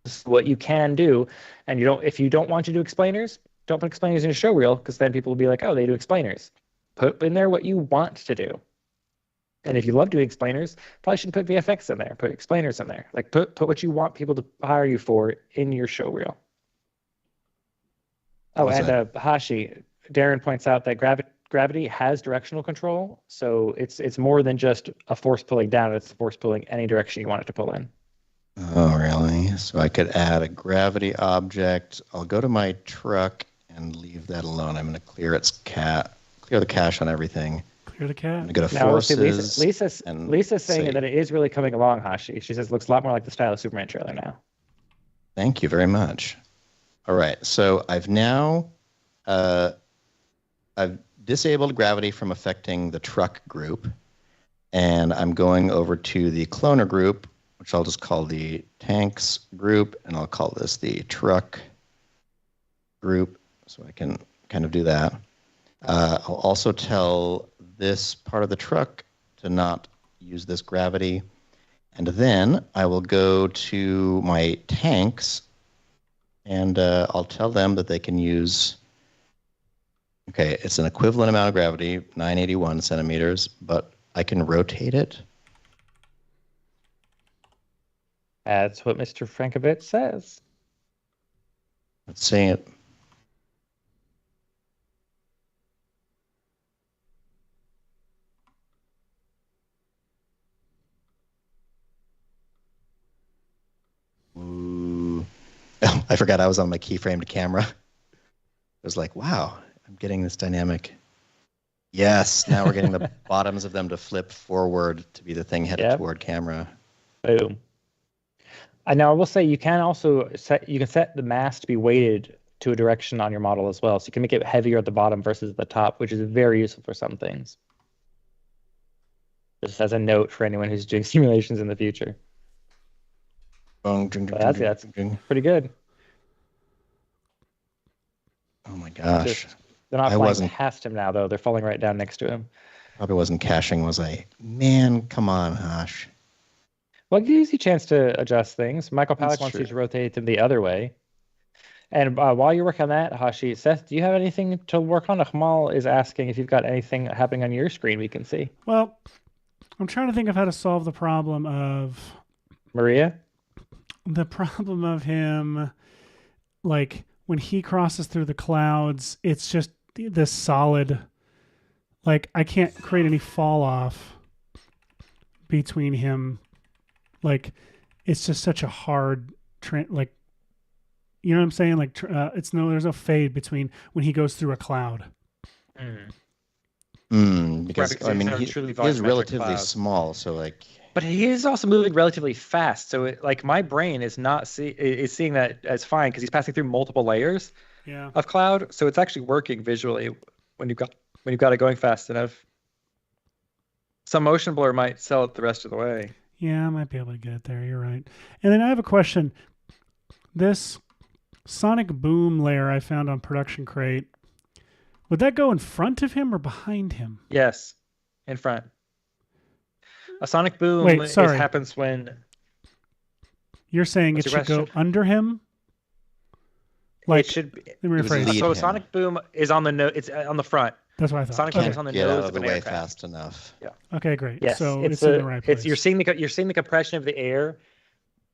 This is what you can do. And if you don't want to do explainers, don't put explainers in your show reel, because then people will be like, oh, they do explainers. Put in there what you want to do. And if you love doing explainers, probably shouldn't put VFX in there. Put explainers in there. Put what you want people to hire you for in your show reel. Oh, and Hashi, Darren points out that gravity has directional control, so it's more than just a force pulling down. It's force pulling any direction you want it to pull in. Oh, really? So I could add a gravity object. I'll go to my truck and leave that alone. I'm going to clear the cache on everything. Clear the cat. I'm going to go to forces. Lisa's saying that it is really coming along, Hashi. She says it looks a lot more like the style of Superman trailer now. Thank you very much. All right, so I've now I've disabled gravity from affecting the truck group, and I'm going over to the cloner group, which I'll just call the tanks group, and I'll call this the truck group, so I can kind of do that. I'll also tell this part of the truck to not use this gravity. And then I will go to my tanks, and I'll tell them that they can use, okay, it's an equivalent amount of gravity, 981 centimeters, but I can rotate it. That's what Mr. Frankovitz says. Let's see it. Ooh. I forgot I was on my keyframed camera. I was like, wow, I'm getting this dynamic. Yes, now we're getting the bottoms of them to flip forward to be the thing headed toward camera. Boom. Now I will say you can also set the mass to be weighted to a direction on your model as well. So you can make it heavier at the bottom versus the top, which is very useful for some things. Just as a note for anyone who's doing simulations in the future. That's pretty good. Oh my gosh. They're not flying past him now, though. They're falling right down next to him. Probably wasn't caching, was I? Man, come on, Hash. Well, it gives you a chance to adjust things. Michael Palick wants you to rotate them the other way. And while you're working on that, Hashi, Seth, do you have anything to work on? Ahmal is asking if you've got anything happening on your screen we can see. Well, I'm trying to think of how to solve the problem of... Maria? The problem of him, like, when he crosses through the clouds, it's just this solid... Like, I can't create any fall off between him. Like, it's just such a hard... like, you know what I'm saying? Like, there's no fade between when he goes through a cloud. Mm. Because Right, I mean, these are he truly is volumetric relatively clouds. small, so like. But he is also moving relatively fast, so like my brain is not is seeing that as fine because he's passing through multiple layers Yeah. of cloud, so it's actually working visually when you've got it going fast enough. Some motion blur might sell it the rest of the way. Yeah, I might be able to get it there. You're right. And then I have a question. This sonic boom layer I found on Production Crate, would that go in front of him or behind him? Yes, in front. A sonic boom Wait, sorry. happens when You're saying What's it your should go question? under him? Like, it should be. let me was rephrase. lead So him. sonic boom is on the nose. It's on the front. That's what I thought. Sonic Okay. boom is on the Get nose out of the an way aircraft. fast enough. Okay, great. Yes, So it's in the right place. you're seeing the compression of the air.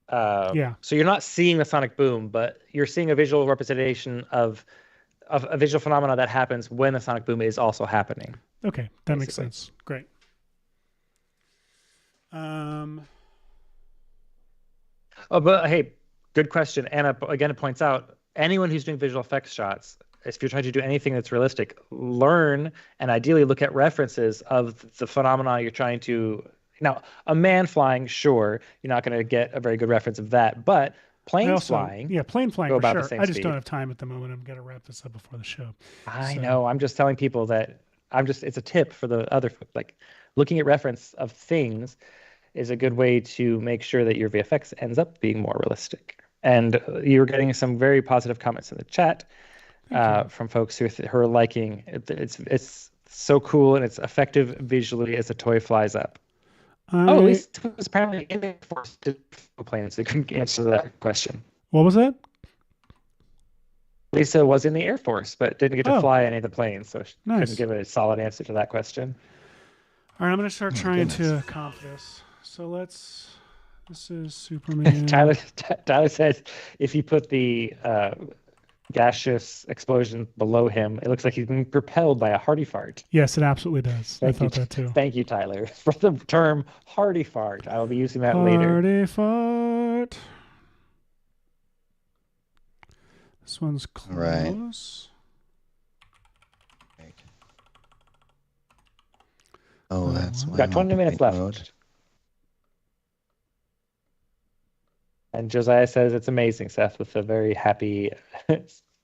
Yeah. So you're not seeing the sonic boom, but you're seeing a visual representation of a visual phenomena that happens when the sonic boom is also happening. Okay, that makes basically. sense. Great. Oh, but hey, good question. Anna again points out anyone who's doing visual effects shots, if you're trying to do anything that's realistic, learn and ideally look at references of the phenomena you're trying to. Now, a man flying, sure, you're not going to get a very good reference of that, but planes flying. Yeah, plane flying go for about the sure. same I just speed. don't have time at the moment. I'm going to wrap this up before the show. I So- know. I'm just telling people that it's a tip for the other, like looking at reference of things is a good way to make sure that your VFX ends up being more realistic. And you're getting some very positive comments in the chat from folks who are liking it. It's so cool and it's effective visually as the toy flies up. Oh, at least it was apparently in the Air Force planes. They couldn't answer that question. What was that? Lisa was in the Air Force, but didn't get to Oh. fly any of the planes, so she Nice. couldn't give a solid answer to that question. All right, I'm going to start trying to comp this. So this is Superman. Tyler said if you put the gaseous explosion below him, it looks like he's being propelled by a hearty fart. Yes, it absolutely does. I thought that too. Thank you, Tyler, for the term hearty fart. I will be using that later. Hardy fart. This one's close. Right. Oh, that's We've got 20 minutes left. Mode. And Josiah says it's amazing, Seth, with a very happy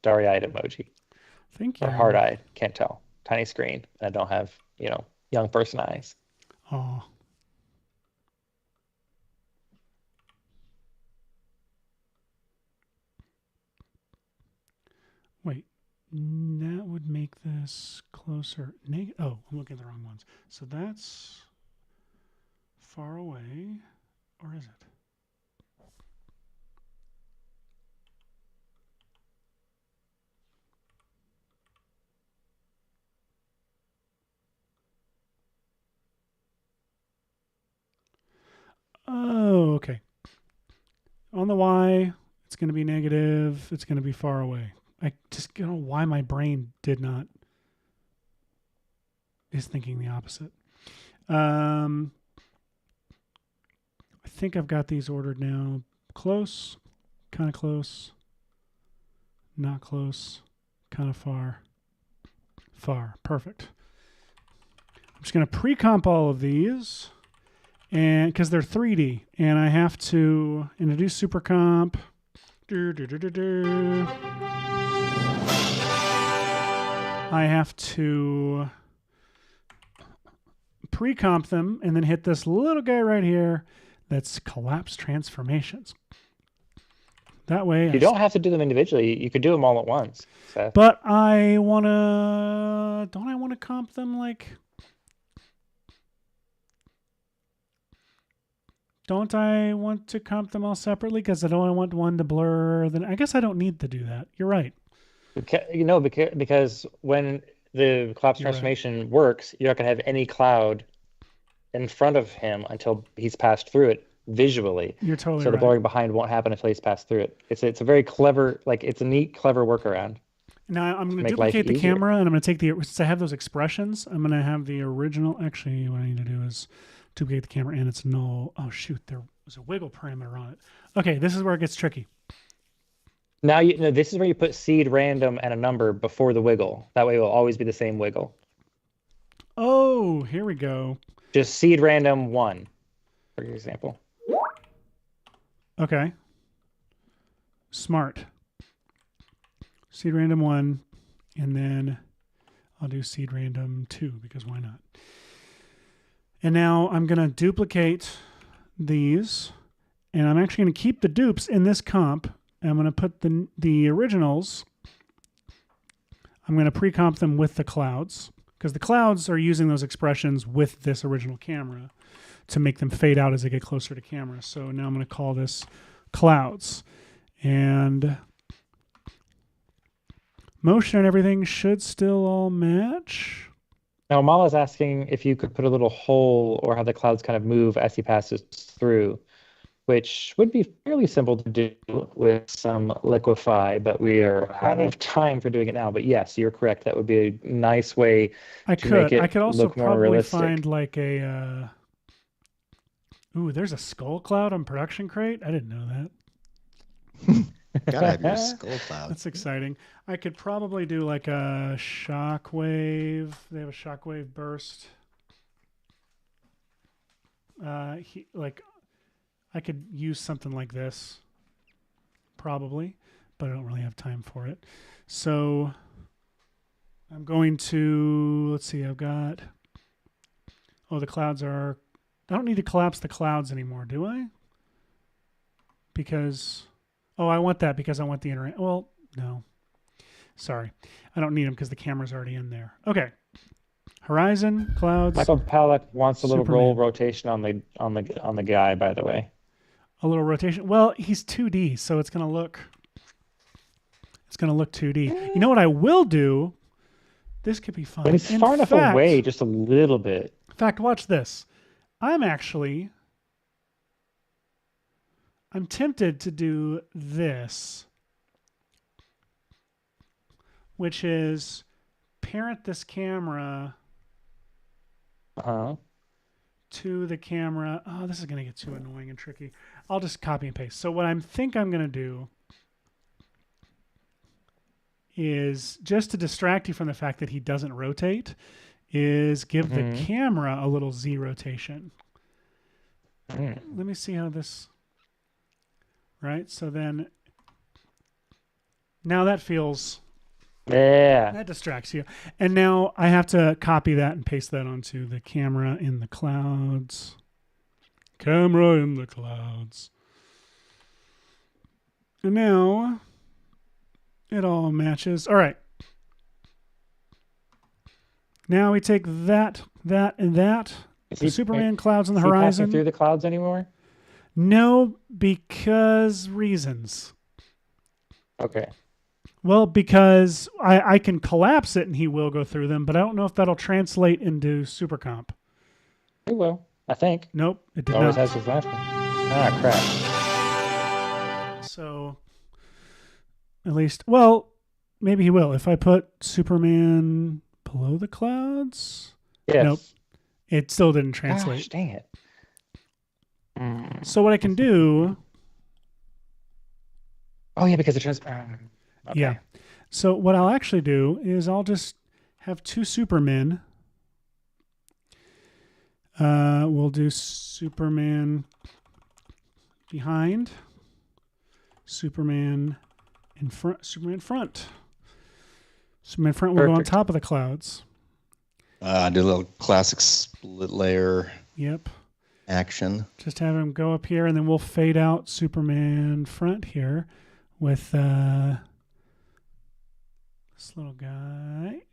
starry-eyed emoji. Thank you. Or hard-eyed, can't tell. Tiny screen. I don't have, young person eyes. Oh. Wait, that would make this closer. Oh, I'm looking at the wrong ones. So that's far away, or is it? Oh, okay. On the Y, it's going to be negative. It's going to be far away. I just don't know why my brain is thinking the opposite. I think I've got these ordered now. Close, kind of close, not close, kind of far, far. Perfect. I'm just going to pre-comp all of these. And because they're 3D, and I have to introduce super comp. I have to pre-comp them and then hit this little guy right here that's collapse transformations. That way, You don't have to do them individually. You could do them all at once, Seth. but don't I want to comp them like? Don't I want to comp them all separately? Because I don't want one to blur. Then I guess I don't need to do that. You're right. Because when the collapse transformation works, you're not going to have any cloud in front of him until he's passed through it visually. You're totally So the right. blurring behind won't happen until he's passed through it. It's a very clever, it's a neat, clever workaround. Now I'm going to make life duplicate the easier. camera, and I'm going to take since I have those expressions, I'm going to have the original. Actually, what I need to do is duplicate the camera, and it's null. Oh shoot, there was a wiggle parameter on it. Okay, this is where it gets tricky. Now this is where you put seed, random, and a number before the wiggle. That way it will always be the same wiggle. Oh, here we go. Just seed random 1, for example. Okay. Smart. Seed random 1, and then I'll do seed random 2 because why not? And now I'm going to duplicate these, and I'm actually going to keep the dupes in this comp. And I'm going to put the originals, I'm going to pre-comp them with the clouds, because the clouds are using those expressions with this original camera to make them fade out as they get closer to camera. So now I'm going to call this clouds. And motion and everything should still all match. Now, Mala's asking if you could put a little hole or have the clouds kind of move as he passes through, which would be fairly simple to do with some liquify, but we are out of time for doing it now. But yes, you're correct. That would be a nice way to make it I could also look more probably realistic. find like a... Ooh, there's a skull cloud on Production Crate? I didn't know that. Gotta have your skull cloud. That's exciting. I could probably do like a shockwave. They have a shockwave burst. I could use something like this, probably, but I don't really have time for it. So I'm going to, let's see, I've got, the clouds are, I don't need to collapse the clouds anymore, do I? Because, I want that because I want the internet. Well, no. Sorry. I don't need them because the camera's already in there. Okay. Horizon, clouds. Michael Palak wants a little Superman. roll rotation on the guy, by the way. A little rotation. Well, he's 2D, so it's gonna look 2D. You know what I will do? This could be fun. But he's far enough away, just a little bit. In fact, watch this. I'm tempted to do this, which is parent this camera to the camera. Oh, this is going to get too annoying and tricky. I'll just copy and paste. So what I think I'm going to do is, just to distract you from the fact that he doesn't rotate, is give the camera a little Z rotation. Let me see how this... Right? So then... Now that feels... Yeah. That distracts you. And now I have to copy that and paste that onto the camera in the clouds. Camera in the clouds. And now it all matches. All right. Now we take that, and that. The Superman clouds on the horizon. Passing through the clouds anymore? No, because reasons. Okay. Well, because I can collapse it and he will go through them, but I don't know if that'll translate into super comp. It will, I think. Nope, it did Always not. has his last one. Ah, crap. So, at least, well, maybe he will. If I put Superman below the clouds? Yes. Nope. It still didn't translate. Gosh, dang it. So what I can do... Oh, yeah, because it okay. Yeah. So what I'll actually do is I'll just have two Supermen. We'll do Superman behind, Superman in front, Superman front. Superman front will go on top of the clouds. Do a little classic split layer. Yep. Action. Just have him go up here, and then we'll fade out Superman front here with this little guy.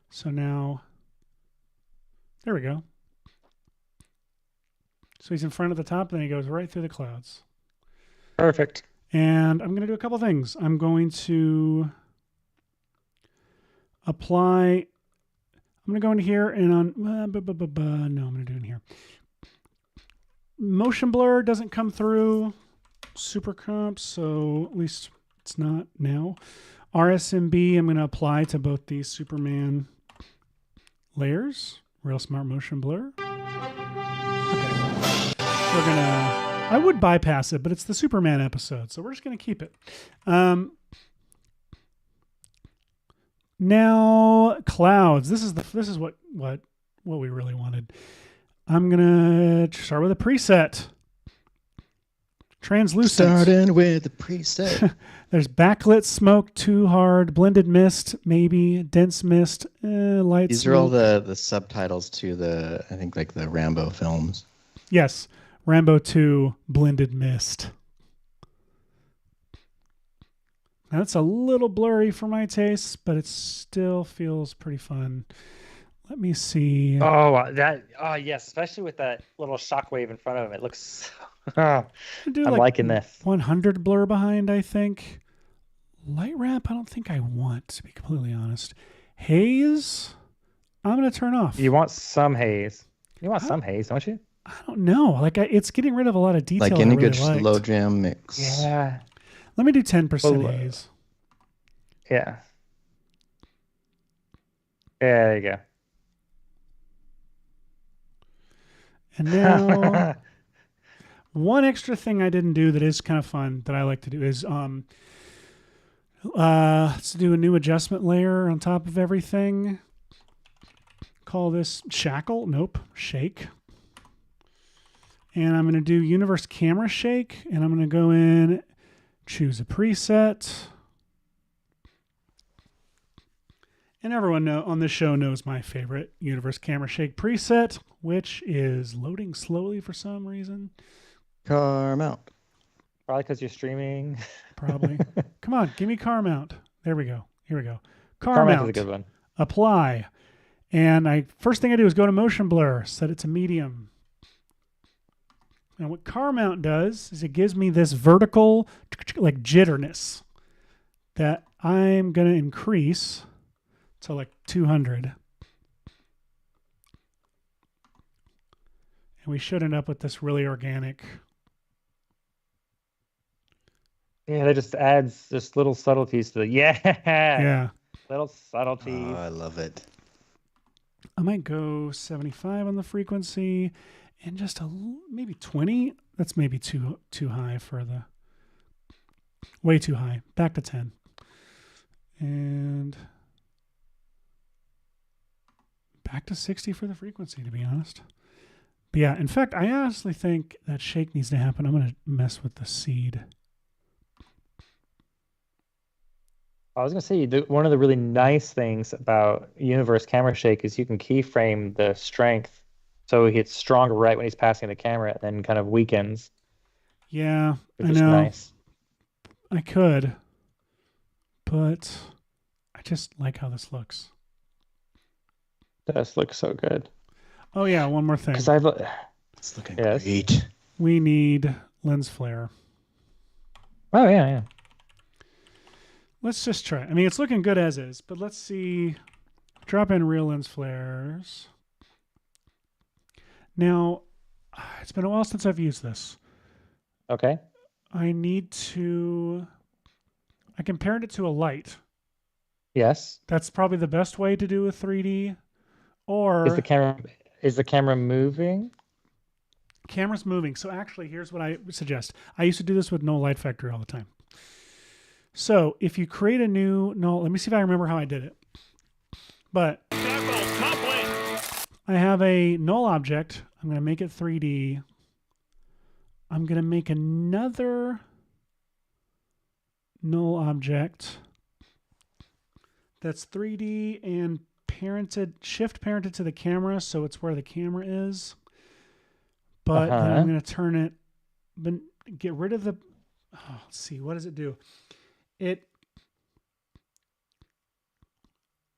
So now, there we go. So he's in front at the top, then he goes right through the clouds. Perfect. And I'm going to do a couple things. I'm going to apply... I'm going to go into here and on... No, I'm going to do it in here. Motion blur doesn't come through super comp, so at least it's not now. RSMB I'm going to apply to both these Superman layers. Real smart motion blur. Okay. We're going to... I would bypass it, but it's the Superman episode, so we're just going to keep it. Now clouds. This is what we really wanted. I'm gonna start with a preset. Translucent. Starting with the preset. There's backlit smoke, too hard, blended mist, maybe dense mist, light. These smoke. are all the subtitles to the, I think, like the Rambo films. Yes, Rambo 2, blended mist. Now that's a little blurry for my tastes, but it still feels pretty fun. Let me see. Yes, especially with that little shockwave in front of him. It looks. I'm liking this. 100 blur behind, I think. Light wrap, I don't think I want, to be completely honest. Haze, I'm going to turn off. You want some haze. You want some haze, don't you? I don't know. Like, it's getting rid of a lot of detail. Like any really good slow jam mix. Yeah. Let me do 10% haze. Yeah. There you go. And now, one extra thing I didn't do that is kind of fun that I like to do is let's do a new adjustment layer on top of everything. Call this shackle. Nope, shake. And I'm going to do universe camera shake, and I'm going to go in, choose a preset. And everyone on this show knows my favorite universe camera shake preset, which is loading slowly for some reason. Car mount. Probably because you're streaming. Probably. Come on, give me car mount. There we go. Here we go. Car mount is a good one. Apply. And first thing I do is go to motion blur, set it to medium. And what car mount does is it gives me this vertical like jitterness that I'm going to increase to like 200. And we should end up with this really organic. Yeah, that just adds just little subtleties to the Yeah. Little subtleties. Oh, I love it. I might go 75 on the frequency and just maybe 20. That's maybe too high for the way too high. Back to 10. And back to 60 for the frequency, to be honest. But yeah, in fact, I honestly think that shake needs to happen. I'm going to mess with the seed. I was going to say, one of the really nice things about Universe Camera Shake is you can keyframe the strength so he gets stronger right when he's passing the camera and then kind of weakens. Yeah, which I is know. Nice. I could, but I just like how this looks. It does look so good. Oh, yeah, one more thing. It's looking great. We need lens flare. Oh, yeah. Let's just try. I mean, it's looking good as is, but let's see. Drop in real lens flares. Now, it's been a while since I've used this. Okay. I compared it to a light. Yes. That's probably the best way to do a 3D. Or is the camera moving? Camera's moving. So actually, here's what I suggest. I used to do this with null light factory all the time. So if you create a new null, let me see if I remember how I did it. But I have a null object. I'm going to make it 3D. I'm going to make another null object that's 3D and shift parented to the camera, so it's where the camera is. But then I'm going to turn it, but get rid of the. Let's see, what does it do?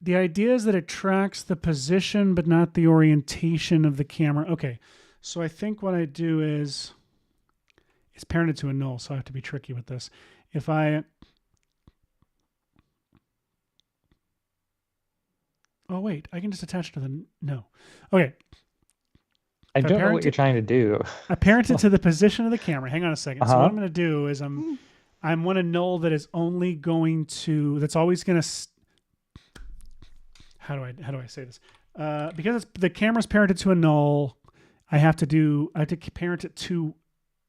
The idea is that it tracks the position, but not the orientation of the camera. Okay, so I think what I do is it's parented to a null, so I have to be tricky with this. If I oh wait, I can just attach it to the no. Okay. I don't know what you're trying to do. I parent it to the position of the camera. Hang on a second. So what I'm going to do is I want a null that is only going to, that's always going to, how do I say this? Because the camera's parented to a null, I have to parent it to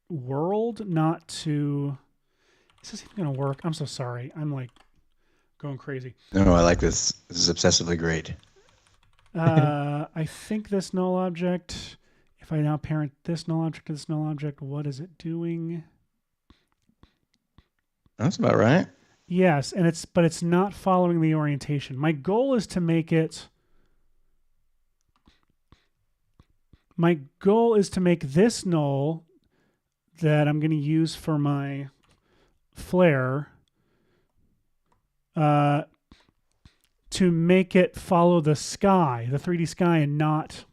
world, not to, is this even going to work? I'm so sorry. I'm like going crazy. No, I like this. This is obsessively great. I think this null object, if I now parent this null object to this null object, what is it doing? That's about right. Yes, and it's not following the orientation. My goal is to make this null that I'm going to use for my flare to make it follow the sky, the 3D sky, and not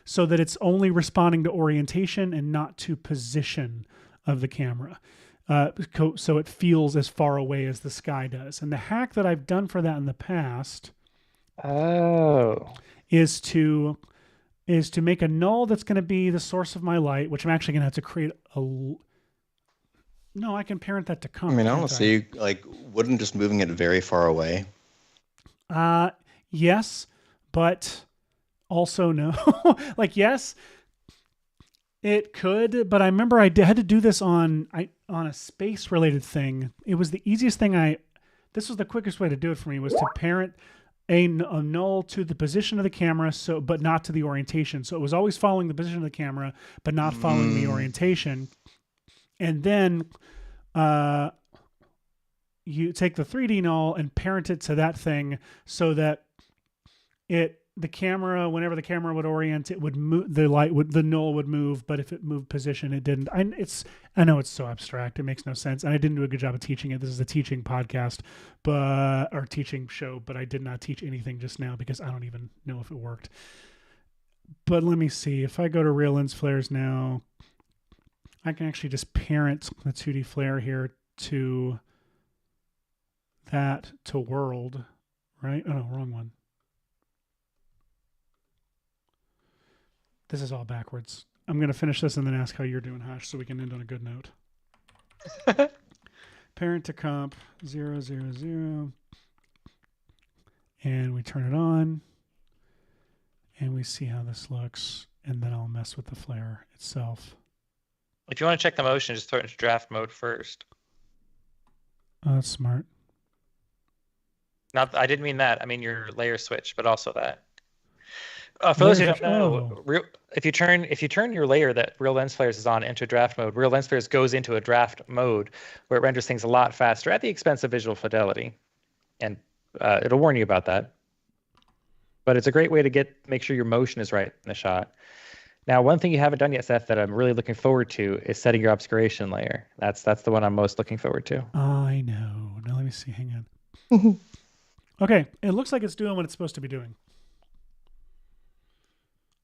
so that it's only responding to orientation and not to position of the camera. So it feels as far away as the sky does. And the hack that I've done for that in the past is to make a null that's going to be the source of my light, which I'm actually going to have to create No, I can parent that to comp. I mean, honestly, wouldn't just moving it very far away? Yes, but also no. Yes, it could, but I remember I had to do this on a space-related thing. It was the easiest thing this was the quickest way to do it for me, was to parent a null to the position of the camera, but not to the orientation. So it was always following the position of the camera, but not following the orientation. And then you take the 3D null and parent it to that thing so that the camera, whenever the camera would orient, it would move, the null would move, but if it moved position, it didn't. I know it's so abstract, it makes no sense, and I didn't do a good job of teaching it. This is a teaching podcast, or teaching show, but I did not teach anything just now because I don't even know if it worked. But let me see. If I go to real lens flares now, I can actually just parent the 2D flare here to world, right? Oh no, wrong one. This is all backwards. I'm going to finish this and then ask how you're doing, Hash, so we can end on a good note. Parent to comp 0, 0, 0. And we turn it on. And we see how this looks. And then I'll mess with the flare itself. If you want to check the motion, just throw it into draft mode first. Oh, that's smart. I didn't mean that. I mean your layer switch, but also that. For those who don't know, if you turn your layer that Real Lens Flares is on into draft mode, Real Lens Flares goes into a draft mode where it renders things a lot faster at the expense of visual fidelity, and it'll warn you about that. But it's a great way to make sure your motion is right in the shot. Now, one thing you haven't done yet, Seth, that I'm really looking forward to is setting your obscuration layer. That's the one I'm most looking forward to. I know. Now let me see. Hang on. Okay, it looks like it's doing what it's supposed to be doing.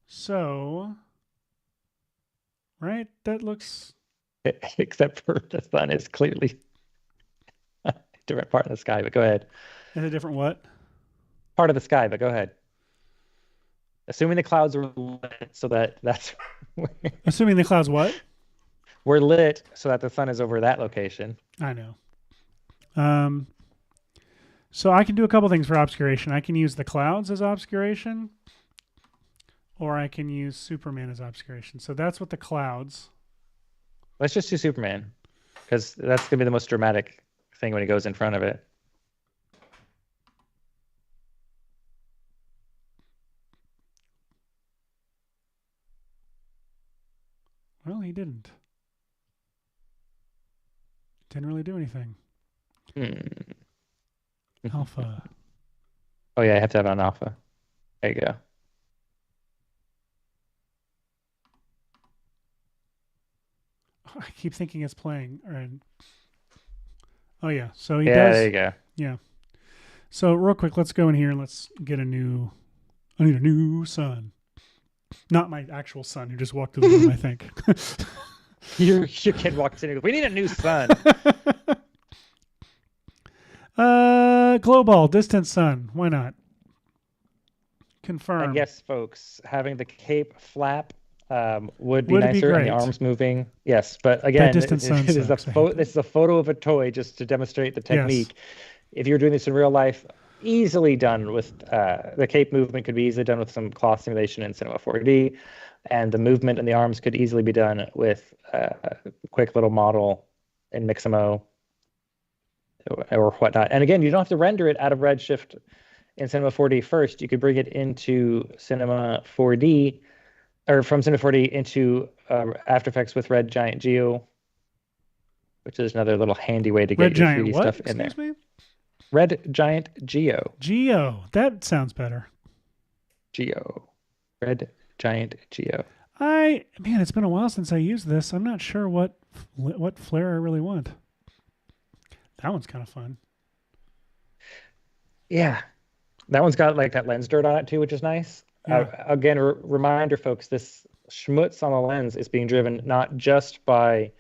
So, right? That looks... Except for the sun is clearly a different part of the sky, but go ahead. Is a different what? Part of the sky, but go ahead. Assuming the clouds are lit so that's... Assuming the clouds what? We're lit so that the sun is over that location. I know. So I can do a couple things for obscuration. I can use the clouds as obscuration, or I can use Superman as obscuration. So that's what the clouds. Let's just do Superman, because that's going to be the most dramatic thing when he goes in front of it. Well, he didn't. Didn't really do anything. Alpha. Oh yeah, I have to have it on alpha. There you go. I keep thinking it's playing. Oh yeah, so he does. Yeah, there you go. Yeah. So real quick, let's go in here and let's get I need a new sun. Not my actual son who just walked through the room, I think. Your kid walks in and goes, we need a new sun. Glow ball, distant sun. Why not? Confirm. And yes, folks, having the cape flap would be nicer, and the arms moving. Yes, but again, this is a photo of a toy just to demonstrate the technique. Yes. If you're doing this in real life, easily done with the cape movement could be easily done with some cloth simulation in Cinema 4D, and the movement and the arms could easily be done with a quick little model in Mixamo. or whatnot. And again, you don't have to render it out of Redshift in Cinema 4D first. You could bring it into Cinema 4D, or from Cinema 4D into After Effects with Red Giant Geo, which is another little handy way to get your 3D stuff in there. Excuse me? Red Giant Geo. Geo. That sounds better. Geo. Red Giant Geo. Man, it's been a while since I used this. I'm not sure what flare I really want. That one's kind of fun. Yeah. That one's got like that lens dirt on it too, which is nice. Yeah. Again, reminder, folks, this schmutz on the lens is being driven not just by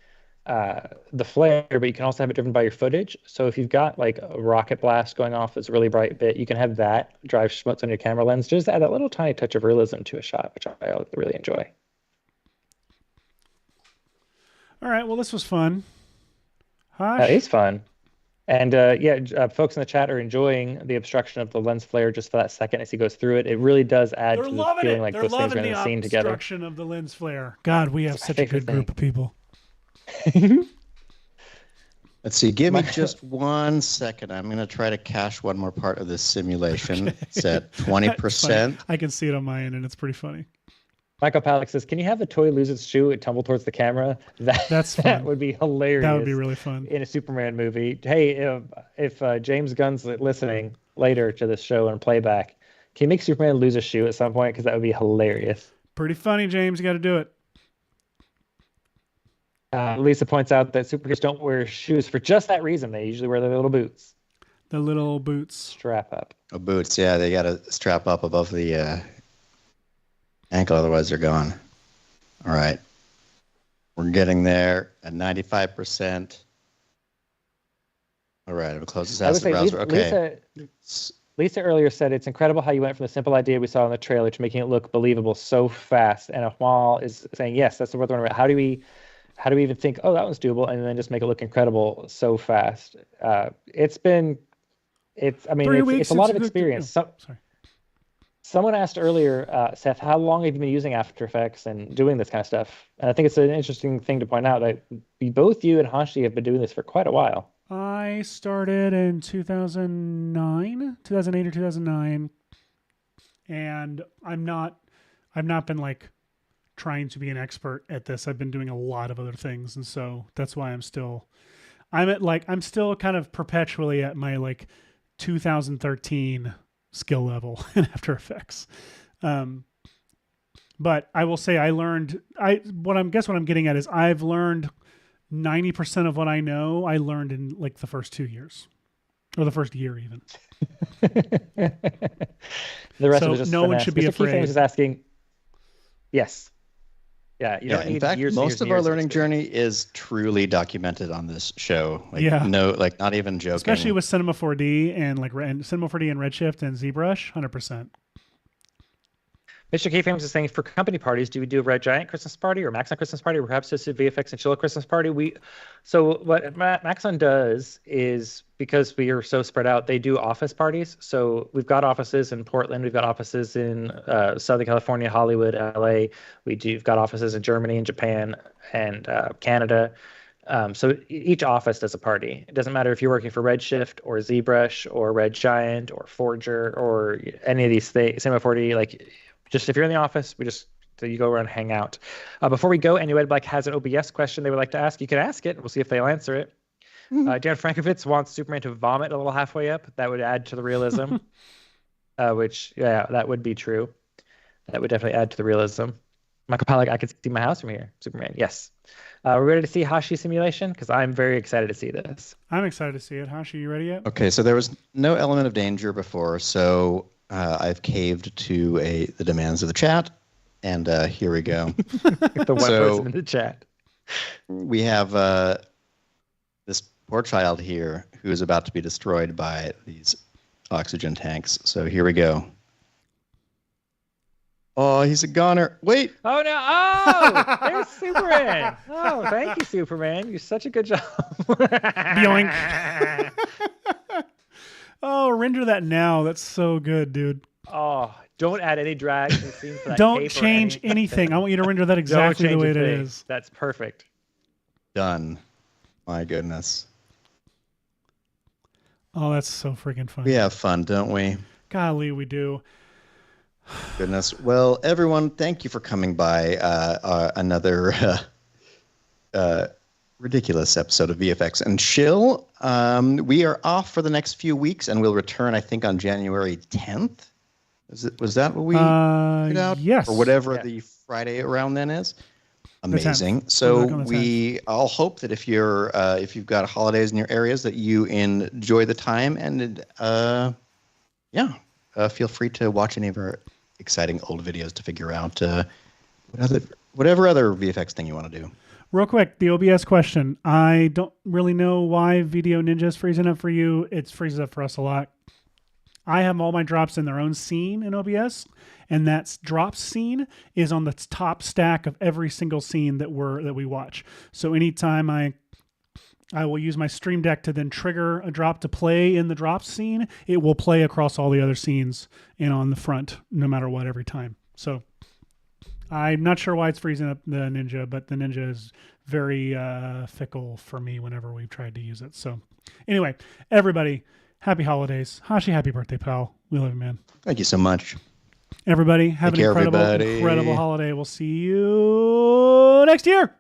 the flare, but you can also have it driven by your footage. So if you've got like a rocket blast going off that's a really bright bit, you can have that drive schmutz on your camera lens. Just add that little tiny touch of realism to a shot, which I really enjoy. All right. Well, this was fun. Hush. It's fun. And folks in the chat are enjoying the obstruction of the lens flare just for that second as he goes through it. It really does add to the feeling like those things are in the scene together. Obstruction of the lens flare. God, we have such a good group of people. Let's see. Give me just 1 second. I'm going to try to cache one more part of this simulation. Okay. It's at 20%. I can see it on my end, and it's pretty funny. Michael Palak says, "Can you have the toy lose its shoe and tumble towards the camera?" That's fun. That would be hilarious. That would be really fun in a Superman movie. Hey, if James Gunn's listening later to this show and playback, can you make Superman lose a shoe at some point? Because that would be hilarious. Pretty funny, James. You got to do it. Lisa points out that superheroes don't wear shoes for just that reason. They usually wear their little boots. The little boots. Strap up. Oh, boots, yeah. They got to strap up above the ankle, otherwise they're gone. All right. We're getting there at 95%. All right, we'll close this out the browser. Okay. Lisa earlier said it's incredible how you went from the simple idea we saw in the trailer to making it look believable so fast. And Ahwal is saying, yes, that's the word about. How do we even think, oh, that one's doable, and then just make it look incredible so fast? It's a lot of experience. Someone asked earlier, Seth, how long have you been using After Effects and doing this kind of stuff? And I think it's an interesting thing to point out that both you and Hashi have been doing this for quite a while. I started in 2008 or 2009, and I've not been like trying to be an expert at this. I've been doing a lot of other things, and so that's why I'm still kind of perpetually at my like 2013 skill level in After Effects. But I will say what I'm getting at is I've learned 90% of what I know, I learned in like the first 2 years or the first year even. The rest of it is just no one should be afraid. Mr. Is asking, yes. Yeah, you don't need in fact, years most and of our years learning journey is truly documented on this show. Not even joking. Especially with Cinema 4D and Cinema 4D and Redshift and ZBrush, 100%. Mr. K Famous is saying, for company parties, do we do a Red Giant Christmas party or Maxon Christmas party, or perhaps just a VFX and Chill Christmas party? So what Maxon does is, because we are so spread out, they do office parties. So we've got offices in Portland, we've got offices in Southern California, Hollywood, LA. We've got offices in Germany and Japan and Canada. So each office does a party. It doesn't matter if you're working for Redshift or ZBrush or Red Giant or Forger or any of these things, Cinema 4D, just if you're in the office, you go around and hang out. Before we go, anybody has an OBS question they would like to ask, you can ask it. We'll see if they'll answer it. Dan Frankovitz wants Superman to vomit a little halfway up. That would add to the realism, that would be true. That would definitely add to the realism. Michael Palak, I could see my house from here. Superman, yes. We're ready to see Hashi simulation? Because I'm very excited to see this. I'm excited to see it. Hashi, you ready yet? Okay, so there was no element of danger before, so I've caved to the demands of the chat, and here we go. The one person in the chat. We have this poor child here who is about to be destroyed by these oxygen tanks. So here we go. Oh, he's a goner. Wait. Oh, no. Oh, there's Superman. Oh, thank you, Superman. You're such a good job. Yoink. Oh, render that now. That's so good, dude. Oh, don't add any drag to the scene for that. Don't change anything. I want you to render that exactly the way it is. That's perfect. Done. My goodness. Oh, that's so freaking fun. We have fun, don't we? Golly, we do. Goodness. Well, everyone, thank you for coming by another ridiculous episode of VFX and Chill. We are off for the next few weeks, and we'll return, I think, on January 10th. Was that what we put out? Yes. Or whatever the Friday around then is. Amazing. So I'll hope that if you've got holidays in your areas, that you enjoy the time, and feel free to watch any of our exciting old videos to figure out whatever other VFX thing you want to do. Real quick, the OBS question. I don't really know why Video Ninja is freezing up for you. It freezes up for us a lot. I have all my drops in their own scene in OBS, and that drops scene is on the top stack of every single scene that we watch. So anytime I will use my Stream Deck to then trigger a drop to play in the drop scene, it will play across all the other scenes and on the front, no matter what, every time. So I'm not sure why it's freezing up the Ninja, but the Ninja is very fickle for me whenever we've tried to use it. So anyway, everybody, happy holidays. Hashi, happy birthday, pal. We love you, man. Thank you so much. Everybody, have an incredible holiday. We'll see you next year.